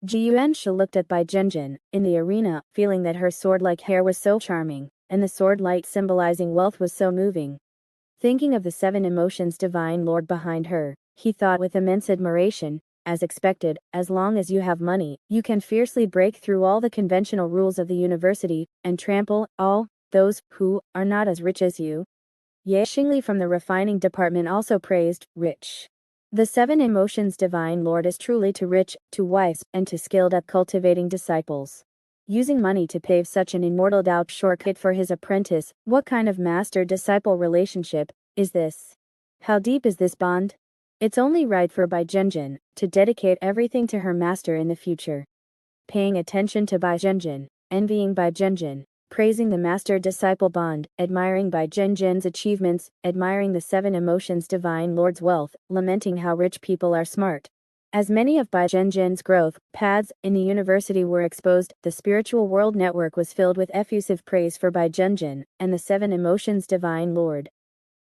Ji Yuansha looked at Bai Zhenjin, in the arena, feeling that her sword-like hair was so charming, and the sword light symbolizing wealth was so moving. Thinking of the seven emotions divine lord behind her, he thought with immense admiration, as expected, as long as you have money, you can fiercely break through all the conventional rules of the university, and trample all those who are not as rich as you. Ye Xingli from the refining department also praised, "Rich. The seven emotions divine lord is truly too rich, too wise, and too skilled at cultivating disciples. Using money to pave such an immortal doubt shortcut for his apprentice, what kind of master-disciple relationship is this? How deep is this bond? It's only right for Bai Zhenjin to dedicate everything to her master in the future." Paying attention to Bai Zhenjin, envying Bai Zhenjin, praising the master-disciple bond, admiring Bai Zhenjin's achievements, admiring the seven emotions divine lord's wealth, lamenting how rich people are smart. As many of Bai Zhenjin's growth paths in the university were exposed, the spiritual world network was filled with effusive praise for Bai Zhenjin and the seven emotions divine lord.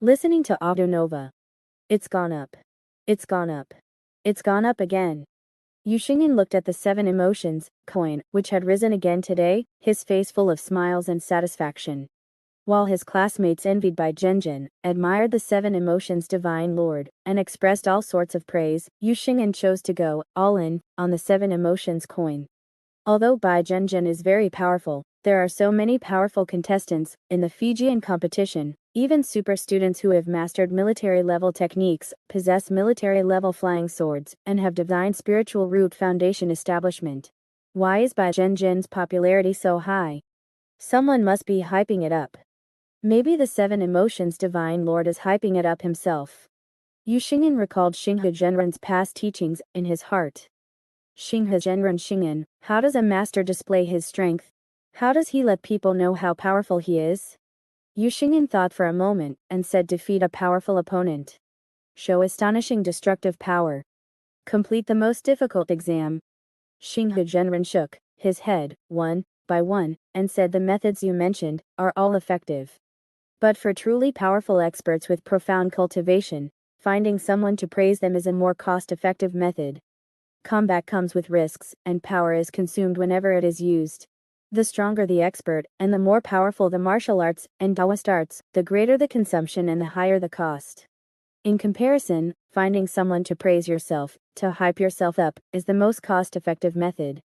Listening to Audio Nova. It's gone up. It's gone up. It's gone up again. Yu Xingyin looked at the seven emotions coin, which had risen again today, his face full of smiles and satisfaction. While his classmates envied Bai Zhenjin, admired the seven emotions divine lord, and expressed all sorts of praise, Yu Xingyin chose to go all in on the seven emotions coin. Although Bai Zhenjin is very powerful, there are so many powerful contestants in the Fijian competition. Even super students who have mastered military-level techniques, possess military-level flying swords, and have divine spiritual root foundation establishment. Why is Bai Zhenjin's popularity so high? Someone must be hyping it up. Maybe the seven emotions divine lord is hyping it up himself. Yu Xingyin recalled Xinghe Zhenren's past teachings in his heart. Xinghe Zhenren Xingyin, how does a master display his strength? How does he let people know how powerful he is? Yu Xingyin thought for a moment, and said, defeat a powerful opponent. Show astonishing destructive power. Complete the most difficult exam. Xinghe Zhenren shook his head, one by one, and said the methods you mentioned are all effective. But for truly powerful experts with profound cultivation, finding someone to praise them is a more cost-effective method. Combat comes with risks, and power is consumed whenever it is used. The stronger the expert, and the more powerful the martial arts and Taoist arts, the greater the consumption and the higher the cost. In comparison, finding someone to praise yourself, to hype yourself up, is the most cost-effective method.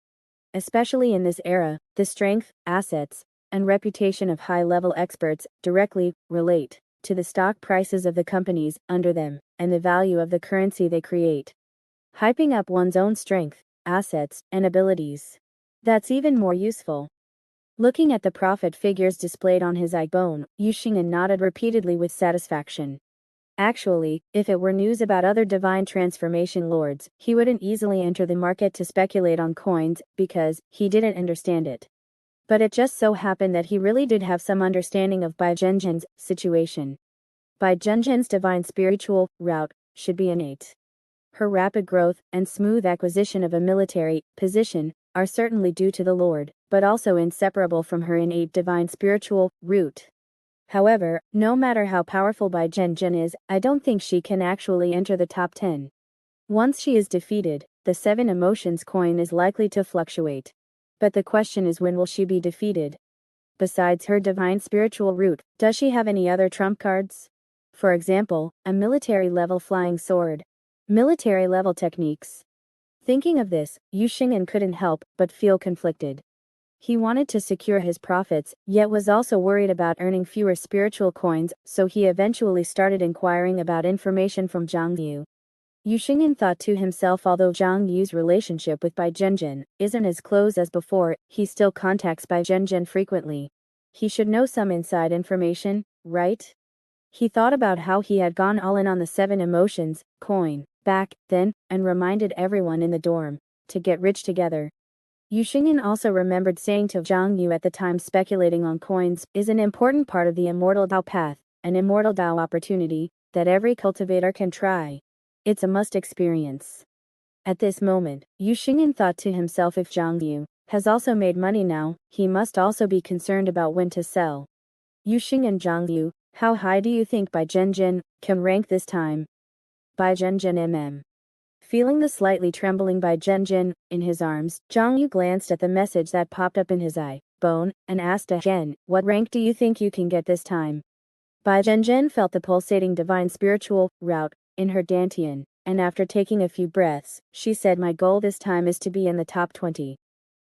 Especially in this era, the strength, assets, and reputation of high-level experts directly relate to the stock prices of the companies under them, and the value of the currency they create. Hyping up one's own strength, assets, and abilities. That's even more useful. Looking at the profit figures displayed on his iPhone, Yu Xingyin nodded repeatedly with satisfaction. Actually, if it were news about other divine transformation lords, he wouldn't easily enter the market to speculate on coins, because he didn't understand it. But it just so happened that he really did have some understanding of Bai Zhenjin's situation. Bai Zhenjin's divine spiritual route should be innate. Her rapid growth and smooth acquisition of a military position are certainly due to the Lord, but also inseparable from her innate divine spiritual root. However, no matter how powerful Bai Zhenjin is, I don't think she can actually enter the top 10. Once she is defeated, the 7 emotions coin is likely to fluctuate. But the question is, when will she be defeated? Besides her divine spiritual root, does she have any other trump cards? For example, a military-level flying sword. Military-level techniques. Thinking of this, Xiong couldn't help but feel conflicted. He wanted to secure his profits, yet was also worried about earning fewer spiritual coins, so he eventually started inquiring about information from Zhang Yu. Xiong thought to himself, although Zhang Yu's relationship with Bai Zhenjin isn't as close as before, he still contacts Bai Zhenjin frequently. He should know some inside information, right? He thought about how he had gone all in on the 7 emotions coin back then, and reminded everyone in the dorm to get rich together. Xiong also remembered saying to Zhang Yu at the time, speculating on coins is an important part of the immortal Dao path, an immortal Dao opportunity that every cultivator can try. It's a must experience. At this moment, Xiong thought to himself, if Zhang Yu has also made money now, he must also be concerned about when to sell. Xiong and Zhang Yu, how high do you think Bai Zhenjin can rank this time? Bai Zhenjin mm. Feeling the slightly trembling Bai Zhenjin in his arms, Zhang Yu glanced at the message that popped up in his eye bone and asked again, what rank do you think you can get this time? Bai Zhenjin felt the pulsating divine spiritual route in her dantian, and after taking a few breaths, she said, my goal this time is to be in the top 20.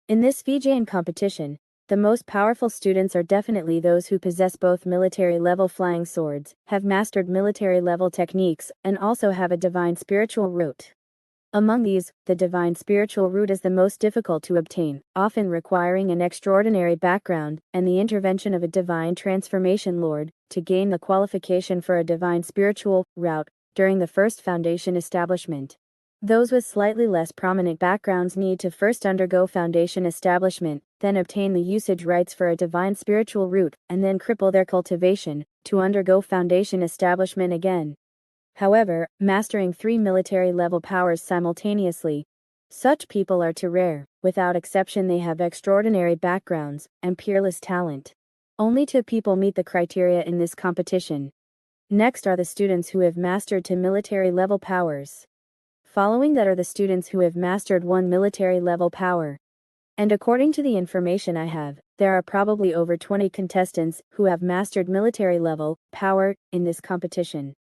In this Fijian competition, the most powerful students are definitely those who possess both military-level flying swords, have mastered military-level techniques, and also have a divine spiritual root. Among these, the divine spiritual root is the most difficult to obtain, often requiring an extraordinary background and the intervention of a divine transformation lord to gain the qualification for a divine spiritual route during the first foundation establishment. Those with slightly less prominent backgrounds need to first undergo foundation establishment, then obtain the usage rights for a divine spiritual route, and then cripple their cultivation to undergo foundation establishment again. However, mastering 3 military-level powers simultaneously, such people are too rare. Without exception, they have extraordinary backgrounds and peerless talent. Only 2 people meet the criteria in this competition. Next are the students who have mastered 2 military-level powers. Following that are the students who have mastered 1 military-level power. And according to the information I have, there are probably over 20 contestants who have mastered military-level power in this competition.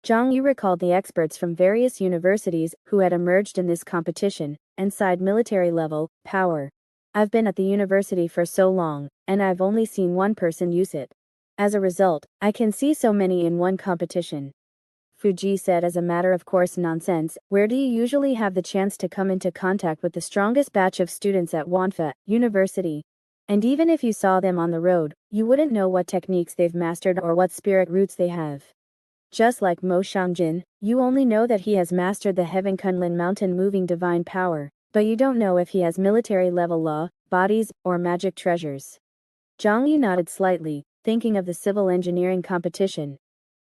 Zhang Yu recalled the experts from various universities who had emerged in this competition and sighed, military-level power. I've been at the university for so long, and I've only seen 1 person use it. As a result, I can see so many in one competition. Fuji said, as a matter of course nonsense, where do you usually have the chance to come into contact with the strongest batch of students at Wanfa University? And even if you saw them on the road, you wouldn't know what techniques they've mastered or what spirit roots they have. Just like Mo Shangjin, you only know that he has mastered the Heaven Kunlun mountain moving divine power, but you don't know if he has military-level law, bodies, or magic treasures. Zhang Yu nodded slightly, thinking of the civil engineering competition.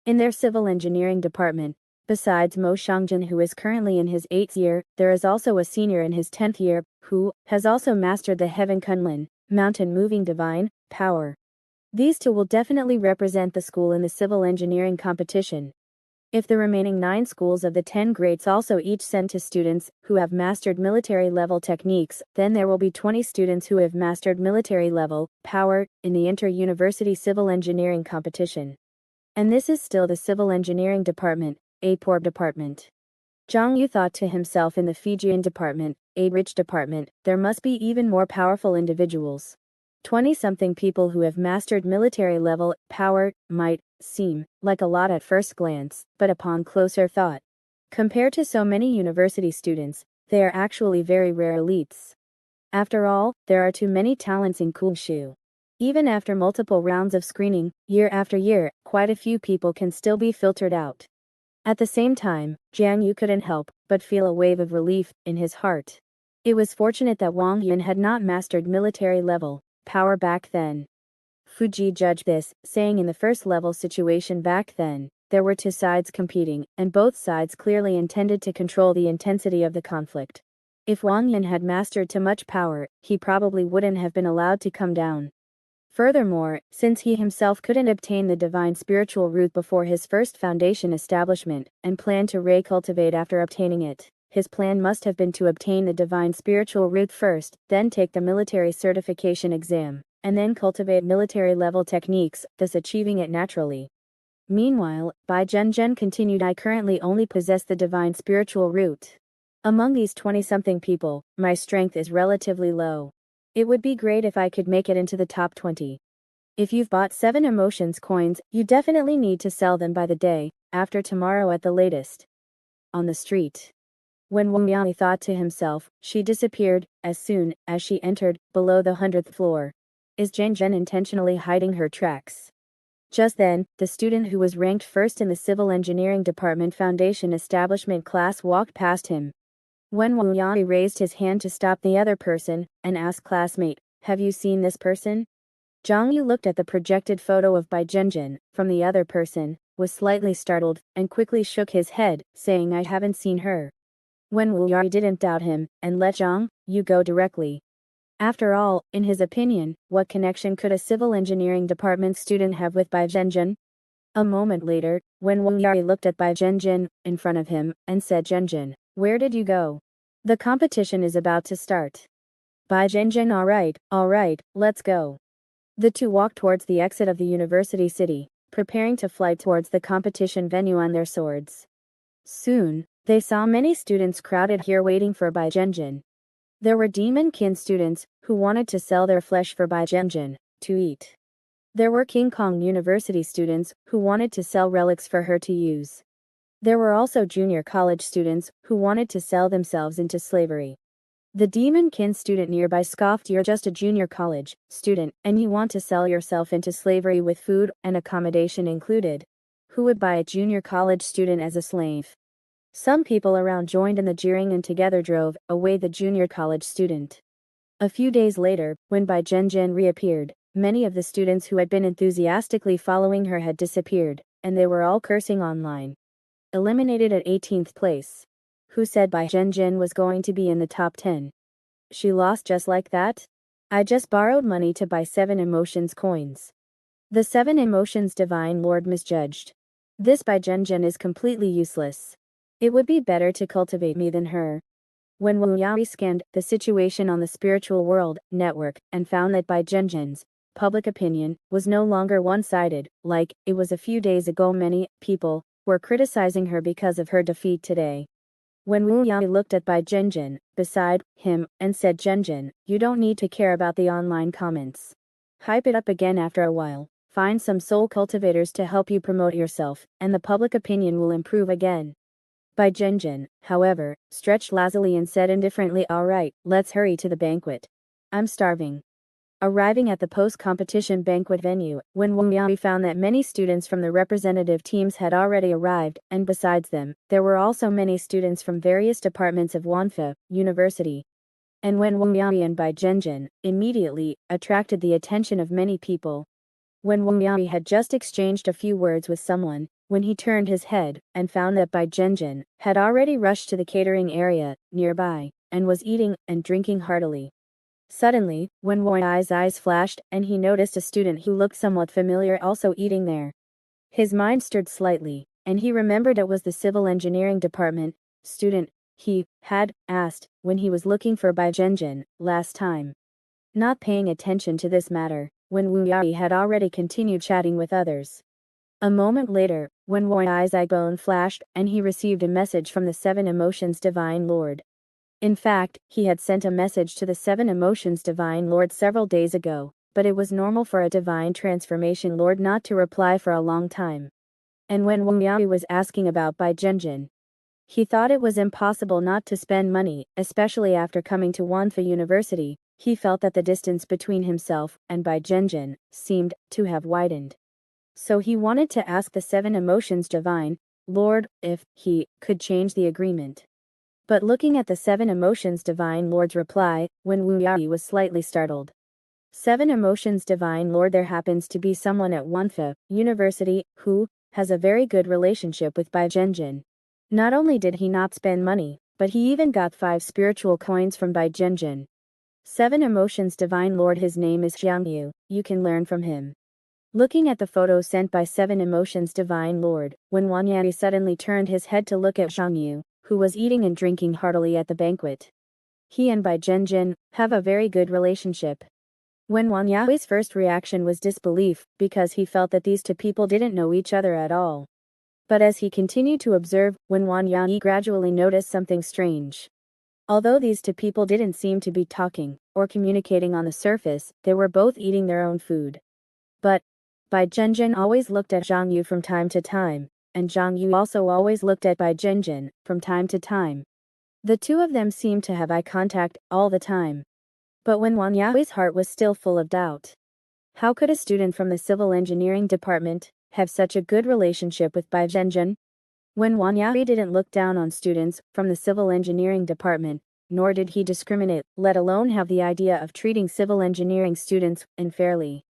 In their civil engineering department, besides Mo Shangjin, who is currently in his 8th year, there is also a senior in his 10th year, who has also mastered the Heaven Kunlun mountain moving divine power. These 2 will definitely represent the school in the civil engineering competition. If the remaining 9 schools of the 10 grades also each send 2 students who have mastered military-level techniques, then there will be 20 students who have mastered military-level power in the inter-university civil engineering competition. And this is still the civil engineering department, a poor department. Zhang Yu thought to himself, in the Fijian department, a rich department, there must be even more powerful individuals. 20-something people who have mastered military-level power might seem like a lot at first glance, but upon closer thought, compared to so many university students, they are actually very rare elites. After all, there are too many talents in Kulshu. Even after multiple rounds of screening, year after year, quite a few people can still be filtered out. At the same time, Zhang Yu couldn't help but feel a wave of relief in his heart. It was fortunate that Wang Yun had not mastered military-level power back then. Fuji judged this, saying in the first level situation back then, there were two sides competing, and both sides clearly intended to control the intensity of the conflict. If Wang Yin had mastered too much power, he probably wouldn't have been allowed to come down. Furthermore, since he himself couldn't obtain the divine spiritual root before his first foundation establishment, and planned to recultivate after obtaining it, his plan must have been to obtain the divine spiritual root first, then take the military certification exam, and then cultivate military-level techniques, thus achieving it naturally. Meanwhile, Bai Zhenzhen continued, I currently only possess the divine spiritual root. Among these 20-something people, my strength is relatively low. It would be great if I could make it into the top 20. If you've bought 7 emotions coins, you definitely need to sell them by the day, after tomorrow at the latest. On the street. When Wu Yai thought to himself, she disappeared, as soon as she entered, below the 100th floor. Is Zhen intentionally hiding her tracks? Just then, the student who was ranked first in the Civil Engineering Department Foundation Establishment class walked past him. When Wu Yai raised his hand to stop the other person, and asked classmate, have you seen this person? Zhang Yu looked at the projected photo of Bai Zhenzhen, from the other person, was slightly startled, and quickly shook his head, saying I haven't seen her. When Wu Yai didn't doubt him, and let Zhang Yu go directly. After all, in his opinion, what connection could a civil engineering department student have with Bai Zhenzhen? A moment later, when Wu Yai looked at Bai Zhenzhen, in front of him, and said Zhenzhen, where did you go? The competition is about to start. Bai Zhenzhen, alright, let's go. The two walked towards the exit of the university city, preparing to fly towards the competition venue on their swords. Soon, they saw many students crowded here waiting for Bai Zhenzhen. There were demon kin students, who wanted to sell their flesh for Bai Zhenzhen, to eat. There were King Kong University students, who wanted to sell relics for her to use. There were also junior college students, who wanted to sell themselves into slavery. The demon kin student nearby scoffed, you're just a junior college student, and you want to sell yourself into slavery with food and accommodation included. Who would buy a junior college student as a slave? Some people around joined in the jeering and together drove away the junior college student. A few days later, when Bai Zhenzhen reappeared, many of the students who had been enthusiastically following her had disappeared, and they were all cursing online. Eliminated at 18th place. Who said Bai Zhenzhen was going to be in the top 10? She lost just like that? I just borrowed money to buy 7 emotions coins. The 7 emotions divine lord misjudged. This Bai Zhenzhen is completely useless. It would be better to cultivate me than her. When Wu Yao scanned the situation on the spiritual world network and found that Bai Zhenzhen's public opinion was no longer one-sided, like it was a few days ago, many people were criticizing her because of her defeat today. When Wu Yao looked at Bai Zhenzhen beside him and said, Zhenzhen, you don't need to care about the online comments. Hype it up again after a while. Find some soul cultivators to help you promote yourself, and the public opinion will improve again. Bai Zhenzhen, however, stretched lazily and said indifferently, alright, let's hurry to the banquet. I'm starving. Arriving at the post-competition banquet venue, when Wu Yao found that many students from the representative teams had already arrived, and besides them, there were also many students from various departments of Wanfa University. And when Wu Yao and Bai Zhenzhen immediately attracted the attention of many people. When Wu Yao had just exchanged a few words with someone, when he turned his head and found that Bai Zhenzhen had already rushed to the catering area nearby and was eating and drinking heartily. Suddenly, when Wu Yai's eyes flashed and he noticed a student who looked somewhat familiar also eating there. His mind stirred slightly, and he remembered it was the civil engineering department student he had asked when he was looking for Bai Zhenzhen last time. Not paying attention to this matter, when Wu Yai had already continued chatting with others. A moment later, when Wu Yai's eyebone flashed and he received a message from the 7 Emotions Divine Lord. In fact, he had sent a message to the 7 Emotions Divine Lord several days ago, but it was normal for a Divine Transformation Lord not to reply for a long time. And when Wu Yai was asking about Bai Zhenzhen, he thought it was impossible not to spend money, especially after coming to Wanfa University. He felt that the distance between himself and Bai Zhenzhen seemed to have widened. So he wanted to ask the 7 Emotions Divine Lord if he could change the agreement. But looking at the 7 Emotions Divine Lord's reply, when Wu Yai was slightly startled. Seven Emotions Divine Lord. There happens to be someone at Wanfa University who has a very good relationship with Bai Zhenjin. Not only did he not spend money, but he even got 5 spiritual coins from Bai Zhenjin. Seven Emotions Divine Lord. His name is Xiong. You can learn from him. Looking at the photo sent by Seven Emotions Divine Lord, when Wanyan suddenly turned his head to look at Xiong, who was eating and drinking heartily at the banquet. He and Bai Zhenjin have a very good relationship. When Wanya's first reaction was disbelief, because he felt that these two people didn't know each other at all. But as he continued to observe, when Wanyan gradually noticed something strange. Although these two people didn't seem to be talking or communicating on the surface, they were both eating their own food. But Bai Zhenjin always looked at Zhang Yu from time to time, and Zhang Yu also always looked at Bai Zhenjin from time to time. The two of them seemed to have eye contact all the time. But when Wang Yaoi's heart was still full of doubt. How could a student from the civil engineering department have such a good relationship with Bai Zhenjin? When Wang Yaoi didn't look down on students from the civil engineering department, nor did he discriminate, let alone have the idea of treating civil engineering students unfairly.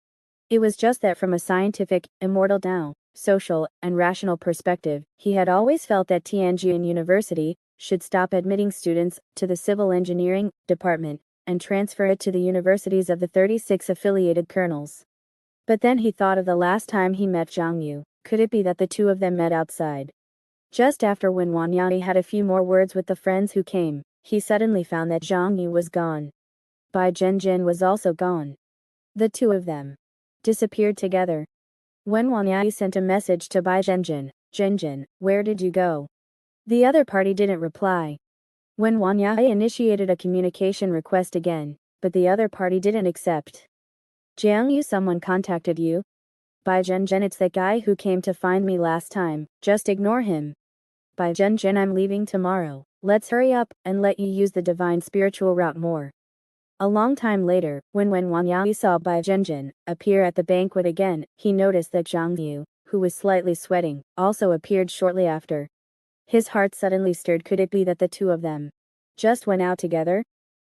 It was just that from a scientific, immortal, social, and rational perspective, he had always felt that Tianjin University should stop admitting students to the civil engineering department and transfer it to the universities of the 36 affiliated kernels. But then he thought of the last time he met Zhang Yu. Could it be that the two of them met outside? Just after when Wang Yaoi had a few more words with the friends who came, he suddenly found that Zhang Yu was gone. Bai Zhenjin was also gone. The two of them disappeared together. When Wang Yaoi sent a message to Bai Zhenjin, "Zhenjin, where did you go?" The other party didn't reply. When Wang Yaoi initiated a communication request again, but the other party didn't accept. "Jiang Yu, someone contacted you?" "Bai Zhenjin, it's that guy who came to find me last time, just ignore him." "Bai Zhenjin, I'm leaving tomorrow, let's hurry up and let you use the divine spiritual route more." A long time later, when Wang Yaoi saw Bai Zhenjin appear at the banquet again, he noticed that Zhang Yu, who was slightly sweating, also appeared shortly after. His heart suddenly stirred. Could it be that the two of them just went out together?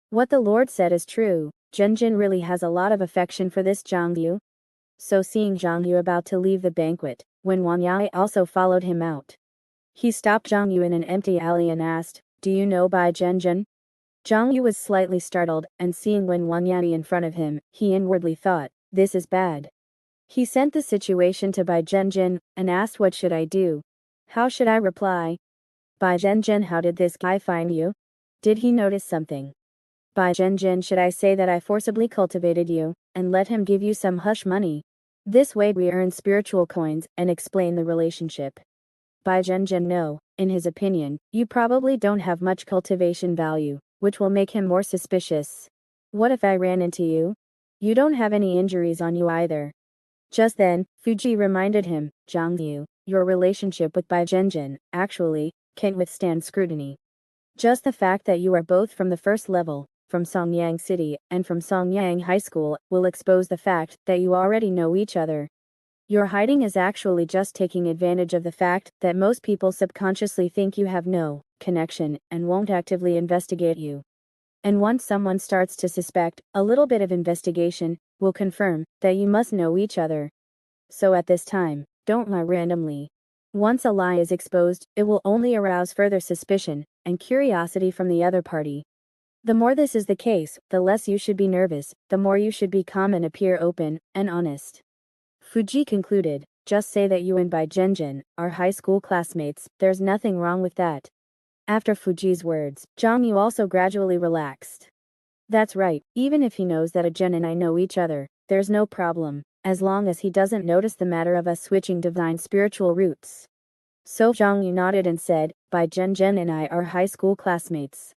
What the Lord said is true. Zhenjin really has a lot of affection for this Zhang Yu. So seeing Zhang Yu about to leave the banquet, when Wang Yaoi also followed him out, he stopped Zhang Yu in an empty alley and asked, "Do you know Bai Zhenjin?" Zhang Yu was slightly startled, and seeing Wang Yaoi in front of him, he inwardly thought, "This is bad." He sent the situation to Bai Zhenjin and asked, "What should I do? How should I reply?" "Bai Zhenjin, how did this guy find you? Did he notice something?" "Bai Zhenjin, should I say that I forcibly cultivated you and let him give you some hush money? This way we earn spiritual coins and explain the relationship." Bai Zhenjin, no, in his opinion, you probably don't have much cultivation value, which will make him more suspicious. "What if I ran into you? You don't have any injuries on you either." Just then, Fuji reminded him, "Zhang Yu, your relationship with Bai Zhenjin, actually, can't withstand scrutiny. Just the fact that you are both from the first level, from Songyang City, and from Songyang High School, will expose the fact that you already know each other. Your hiding is actually just taking advantage of the fact that most people subconsciously think you have no connection and won't actively investigate you. And once someone starts to suspect, a little bit of investigation will confirm that you must know each other. So at this time, don't lie randomly. Once a lie is exposed, it will only arouse further suspicion and curiosity from the other party. The more this is the case, the less you should be nervous, the more you should be calm and appear open and honest." Fuji concluded, "Just say that you and Bai Zhenjin are high school classmates, there's nothing wrong with that." After Fuji's words, Zhang Yu also gradually relaxed. "That's right, even if he knows that Zhen and I know each other, there's no problem, as long as he doesn't notice the matter of us switching divine spiritual routes." So Zhang Yu nodded and said, "Bai Zhenjin and I are high school classmates."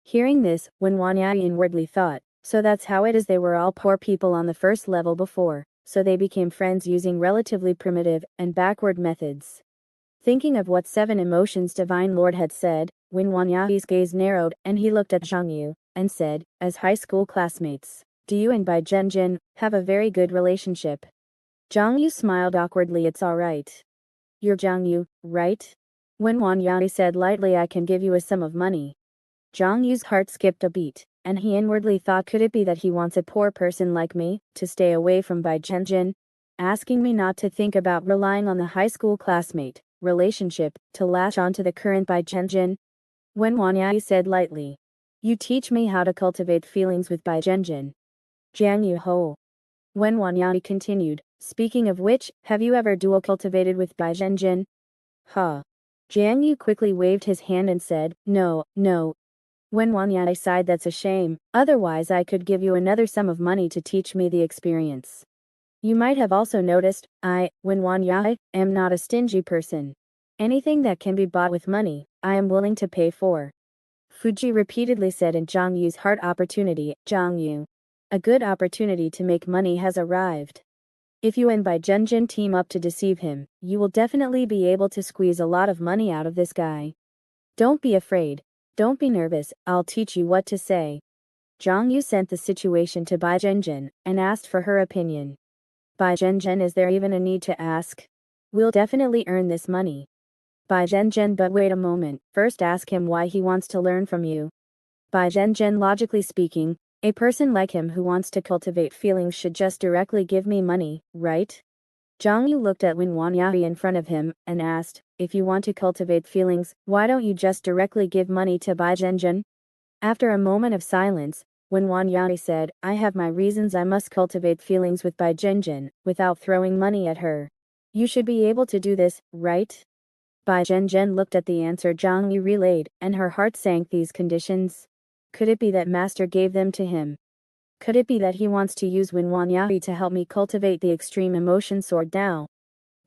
Hearing this, when Wan Yai inwardly thought, so that's how it is, they were all poor people on the first level before, so they became friends using relatively primitive and backward methods. Thinking of what Seven Emotions Divine Lord had said, when Wan Yai's gaze narrowed and he looked at Zhang Yu and said, "As high school classmates, do you and Bai Zhenjin have a very good relationship?" Zhang Yu smiled awkwardly. "It's alright." "You're Zhang Yu, right?" When Wan Yai said lightly, "I can give you a sum of money." Zhang Yu's heart skipped a beat, and he inwardly thought, could it be that he wants a poor person like me to stay away from Bai Zhenjin, asking me not to think about relying on the high school classmate relationship to latch on to the current Bai Zhenjin? Wen Wanyai said lightly. You teach me how to cultivate feelings with Bai Zhenjin. Jiang Yu Ho. Wen Wanyai continued, speaking of which, have you ever dual cultivated with Bai Zhenjin? Huh. Jiang Yu quickly waved his hand and said, no. Wen Wanyai sighed, that's a shame, otherwise I could give you another sum of money to teach me the experience. You might have also noticed, Wen Wanyai, am not a stingy person. Anything that can be bought with money, I am willing to pay for. Fuji repeatedly said in Zhang Yu's heart. Opportunity, Zhang Yu. A good opportunity to make money has arrived. If you and Bai Zhenjin team up to deceive him, you will definitely be able to squeeze a lot of money out of this guy. Don't be afraid. Don't be nervous, I'll teach you what to say. Zhang Yu sent the situation to Bai Zhenjin and asked for her opinion. Bai Zhenjin, is there even a need to ask? We'll definitely earn this money. Bai Zhenjin, but wait a moment, first ask him why he wants to learn from you. Bai Zhenjin, logically speaking, a person like him who wants to cultivate feelings should just directly give me money, right? Zhang Yu looked at Wen Wanyai in front of him and asked, if you want to cultivate feelings, why don't you just directly give money to Bai Zhenjin? After a moment of silence, Wen Wanyai said, I have my reasons I must cultivate feelings with Bai Zhenjin, without throwing money at her. You should be able to do this, right? Bai Zhenjin looked at the answer Zhang Yu relayed, and her heart sank. These conditions? Could it be that Master gave them to him? Could it be that he wants to use Wen Wanyai to help me cultivate the extreme emotion sword now?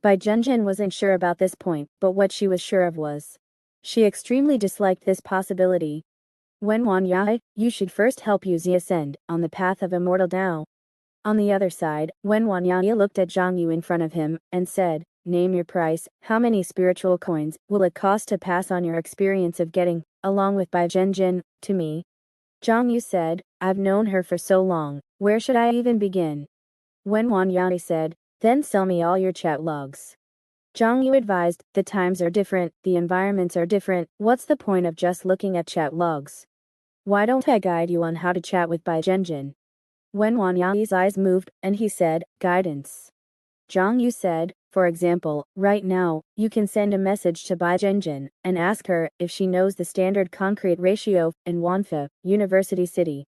Bai Zhenjin wasn't sure about this point, but what she was sure of was, she extremely disliked this possibility. Wen Wanyai, you should first help Yuzi ascend on the path of immortal Tao. On the other side, Wen Wanyai looked at Zhang Yu in front of him and said, name your price. How many spiritual coins will it cost to pass on your experience of getting, along with Bai Zhenjin, to me? Zhang Yu said, I've known her for so long, where should I even begin? Wen Wanyai said, then sell me all your chat logs. Zhang Yu advised, the times are different, the environments are different, what's the point of just looking at chat logs? Why don't I guide you on how to chat with Bai Zhenjin? Wen Wanyai's eyes moved, and he said, guidance. Zhang Yu said, for example, right now, you can send a message to Bai Zhenjin and ask her if she knows the standard concrete ratio in Wanfa, University City.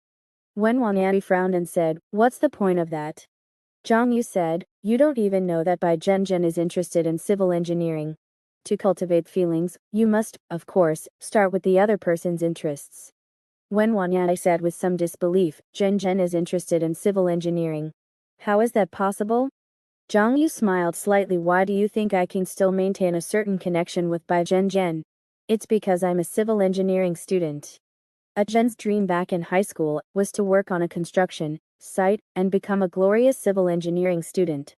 Wen Wanyai frowned and said, what's the point of that? Zhang Yu said, you don't even know that Bai Zhenjin is interested in civil engineering. To cultivate feelings, you must, of course, start with the other person's interests. Wen Wanyai said with some disbelief, Zhenjin is interested in civil engineering. How is that possible? Zhang Yu smiled slightly. Why do you think I can still maintain a certain connection with Bai Zhenjin? It's because I'm a civil engineering student. A Zhen's dream back in high school was to work on a construction site and become a glorious civil engineering student.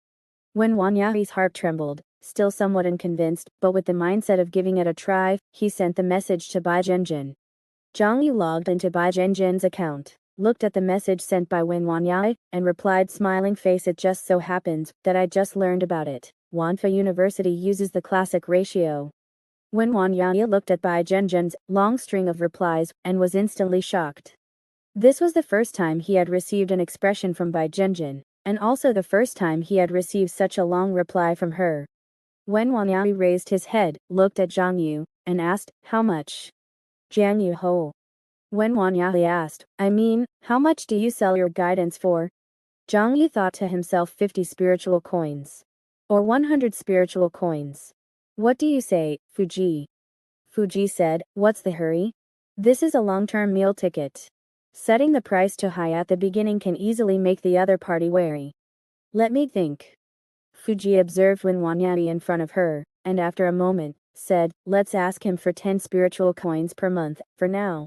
When Wanyai's heart trembled, still somewhat unconvinced, but with the mindset of giving it a try, he sent the message to Bai Zhenjin. Zhang Yu logged into Bai Zhenjin's account, looked at the message sent by Wen Wanyai, and replied, smiling face, it just so happens that I just learned about it. Wanfa University uses the classic ratio. Wen Wanyai looked at Bai Zhenjin's long string of replies and was instantly shocked. This was the first time he had received an expression from Bai Zhenjin, and also the first time he had received such a long reply from her. Wen Wanyai raised his head, looked at Zhang Yu, and asked, how much? Jiang Yu Ho. Wen Wanyai asked, I mean, how much do you sell your guidance for? Zhang Yu thought to himself, 50 spiritual coins. Or 100 spiritual coins. What do you say, Fuji? Fuji said, what's the hurry? This is a long-term meal ticket. Setting the price too high at the beginning can easily make the other party wary. Let me think. Fuji observed Wen Wanyai in front of her, and after a moment, said, let's ask him for 10 spiritual coins per month, for now.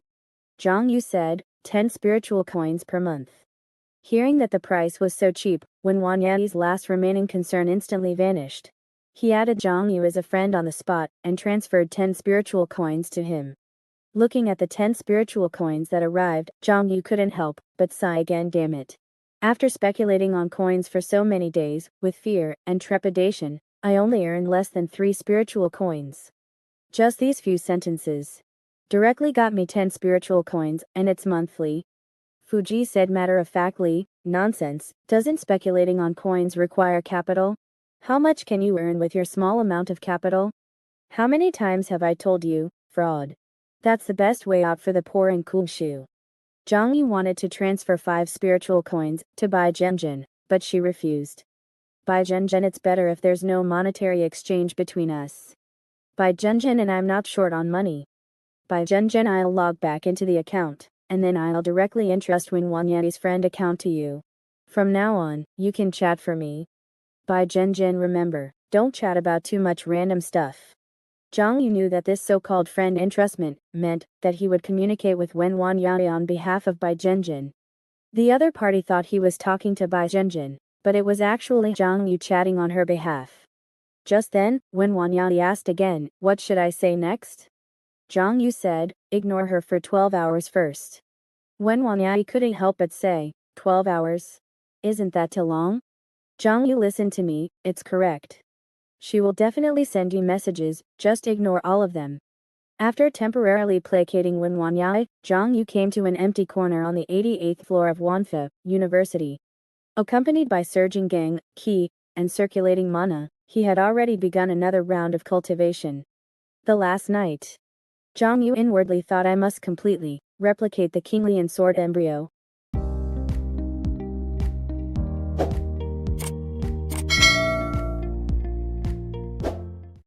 Zhang Yu said, 10 spiritual coins per month. Hearing that the price was so cheap, Wen Wanyai's last remaining concern instantly vanished. He added Zhang Yu as a friend on the spot, and transferred 10 spiritual coins to him. Looking at the 10 spiritual coins that arrived, Zhang Yu couldn't help but sigh again. Damn it. After speculating on coins for so many days, with fear and trepidation, I only earned less than 3 spiritual coins. Just these few sentences. Directly got me 10 spiritual coins, and it's monthly. Fuji said matter-of-factly. Nonsense, doesn't speculating on coins require capital? How much can you earn with your small amount of capital? How many times have I told you, fraud? That's the best way out for the poor in Kulshu. Zhang Yu wanted to transfer 5 spiritual coins to Bai Zhenjin, but she refused. Bai Zhenjin, it's better if there's no monetary exchange between us. Bai Zhenjin and I'm not short on money. Bai Zhenjin, I'll log back into the account, and then I'll directly entrust Wen Wanyan's friend account to you. From now on, you can chat for me. Bai Zhenjin, remember, don't chat about too much random stuff. Zhang Yu knew that this so-called friend entrustment meant that he would communicate with Wen Wanyan on behalf of Bai Zhenjin. The other party thought he was talking to Bai Zhenjin, but it was actually Zhang Yu chatting on her behalf. Just then, Wen Wanyan asked again, what should I say next? Zhang Yu said, ignore her for 12 hours first. Wen Wanyan couldn't help but say, 12 hours? Isn't that too long? Zhang Yu, listen to me, it's correct. She will definitely send you messages, just ignore all of them. After temporarily placating Wen Wanyan, Zhang Yu came to an empty corner on the 88th floor of Wanfa University. Accompanied by surging gang, qi, and circulating mana, he had already begun another round of cultivation. The last night. Zhang Yu inwardly thought, I must completely replicate the Kinglian sword embryo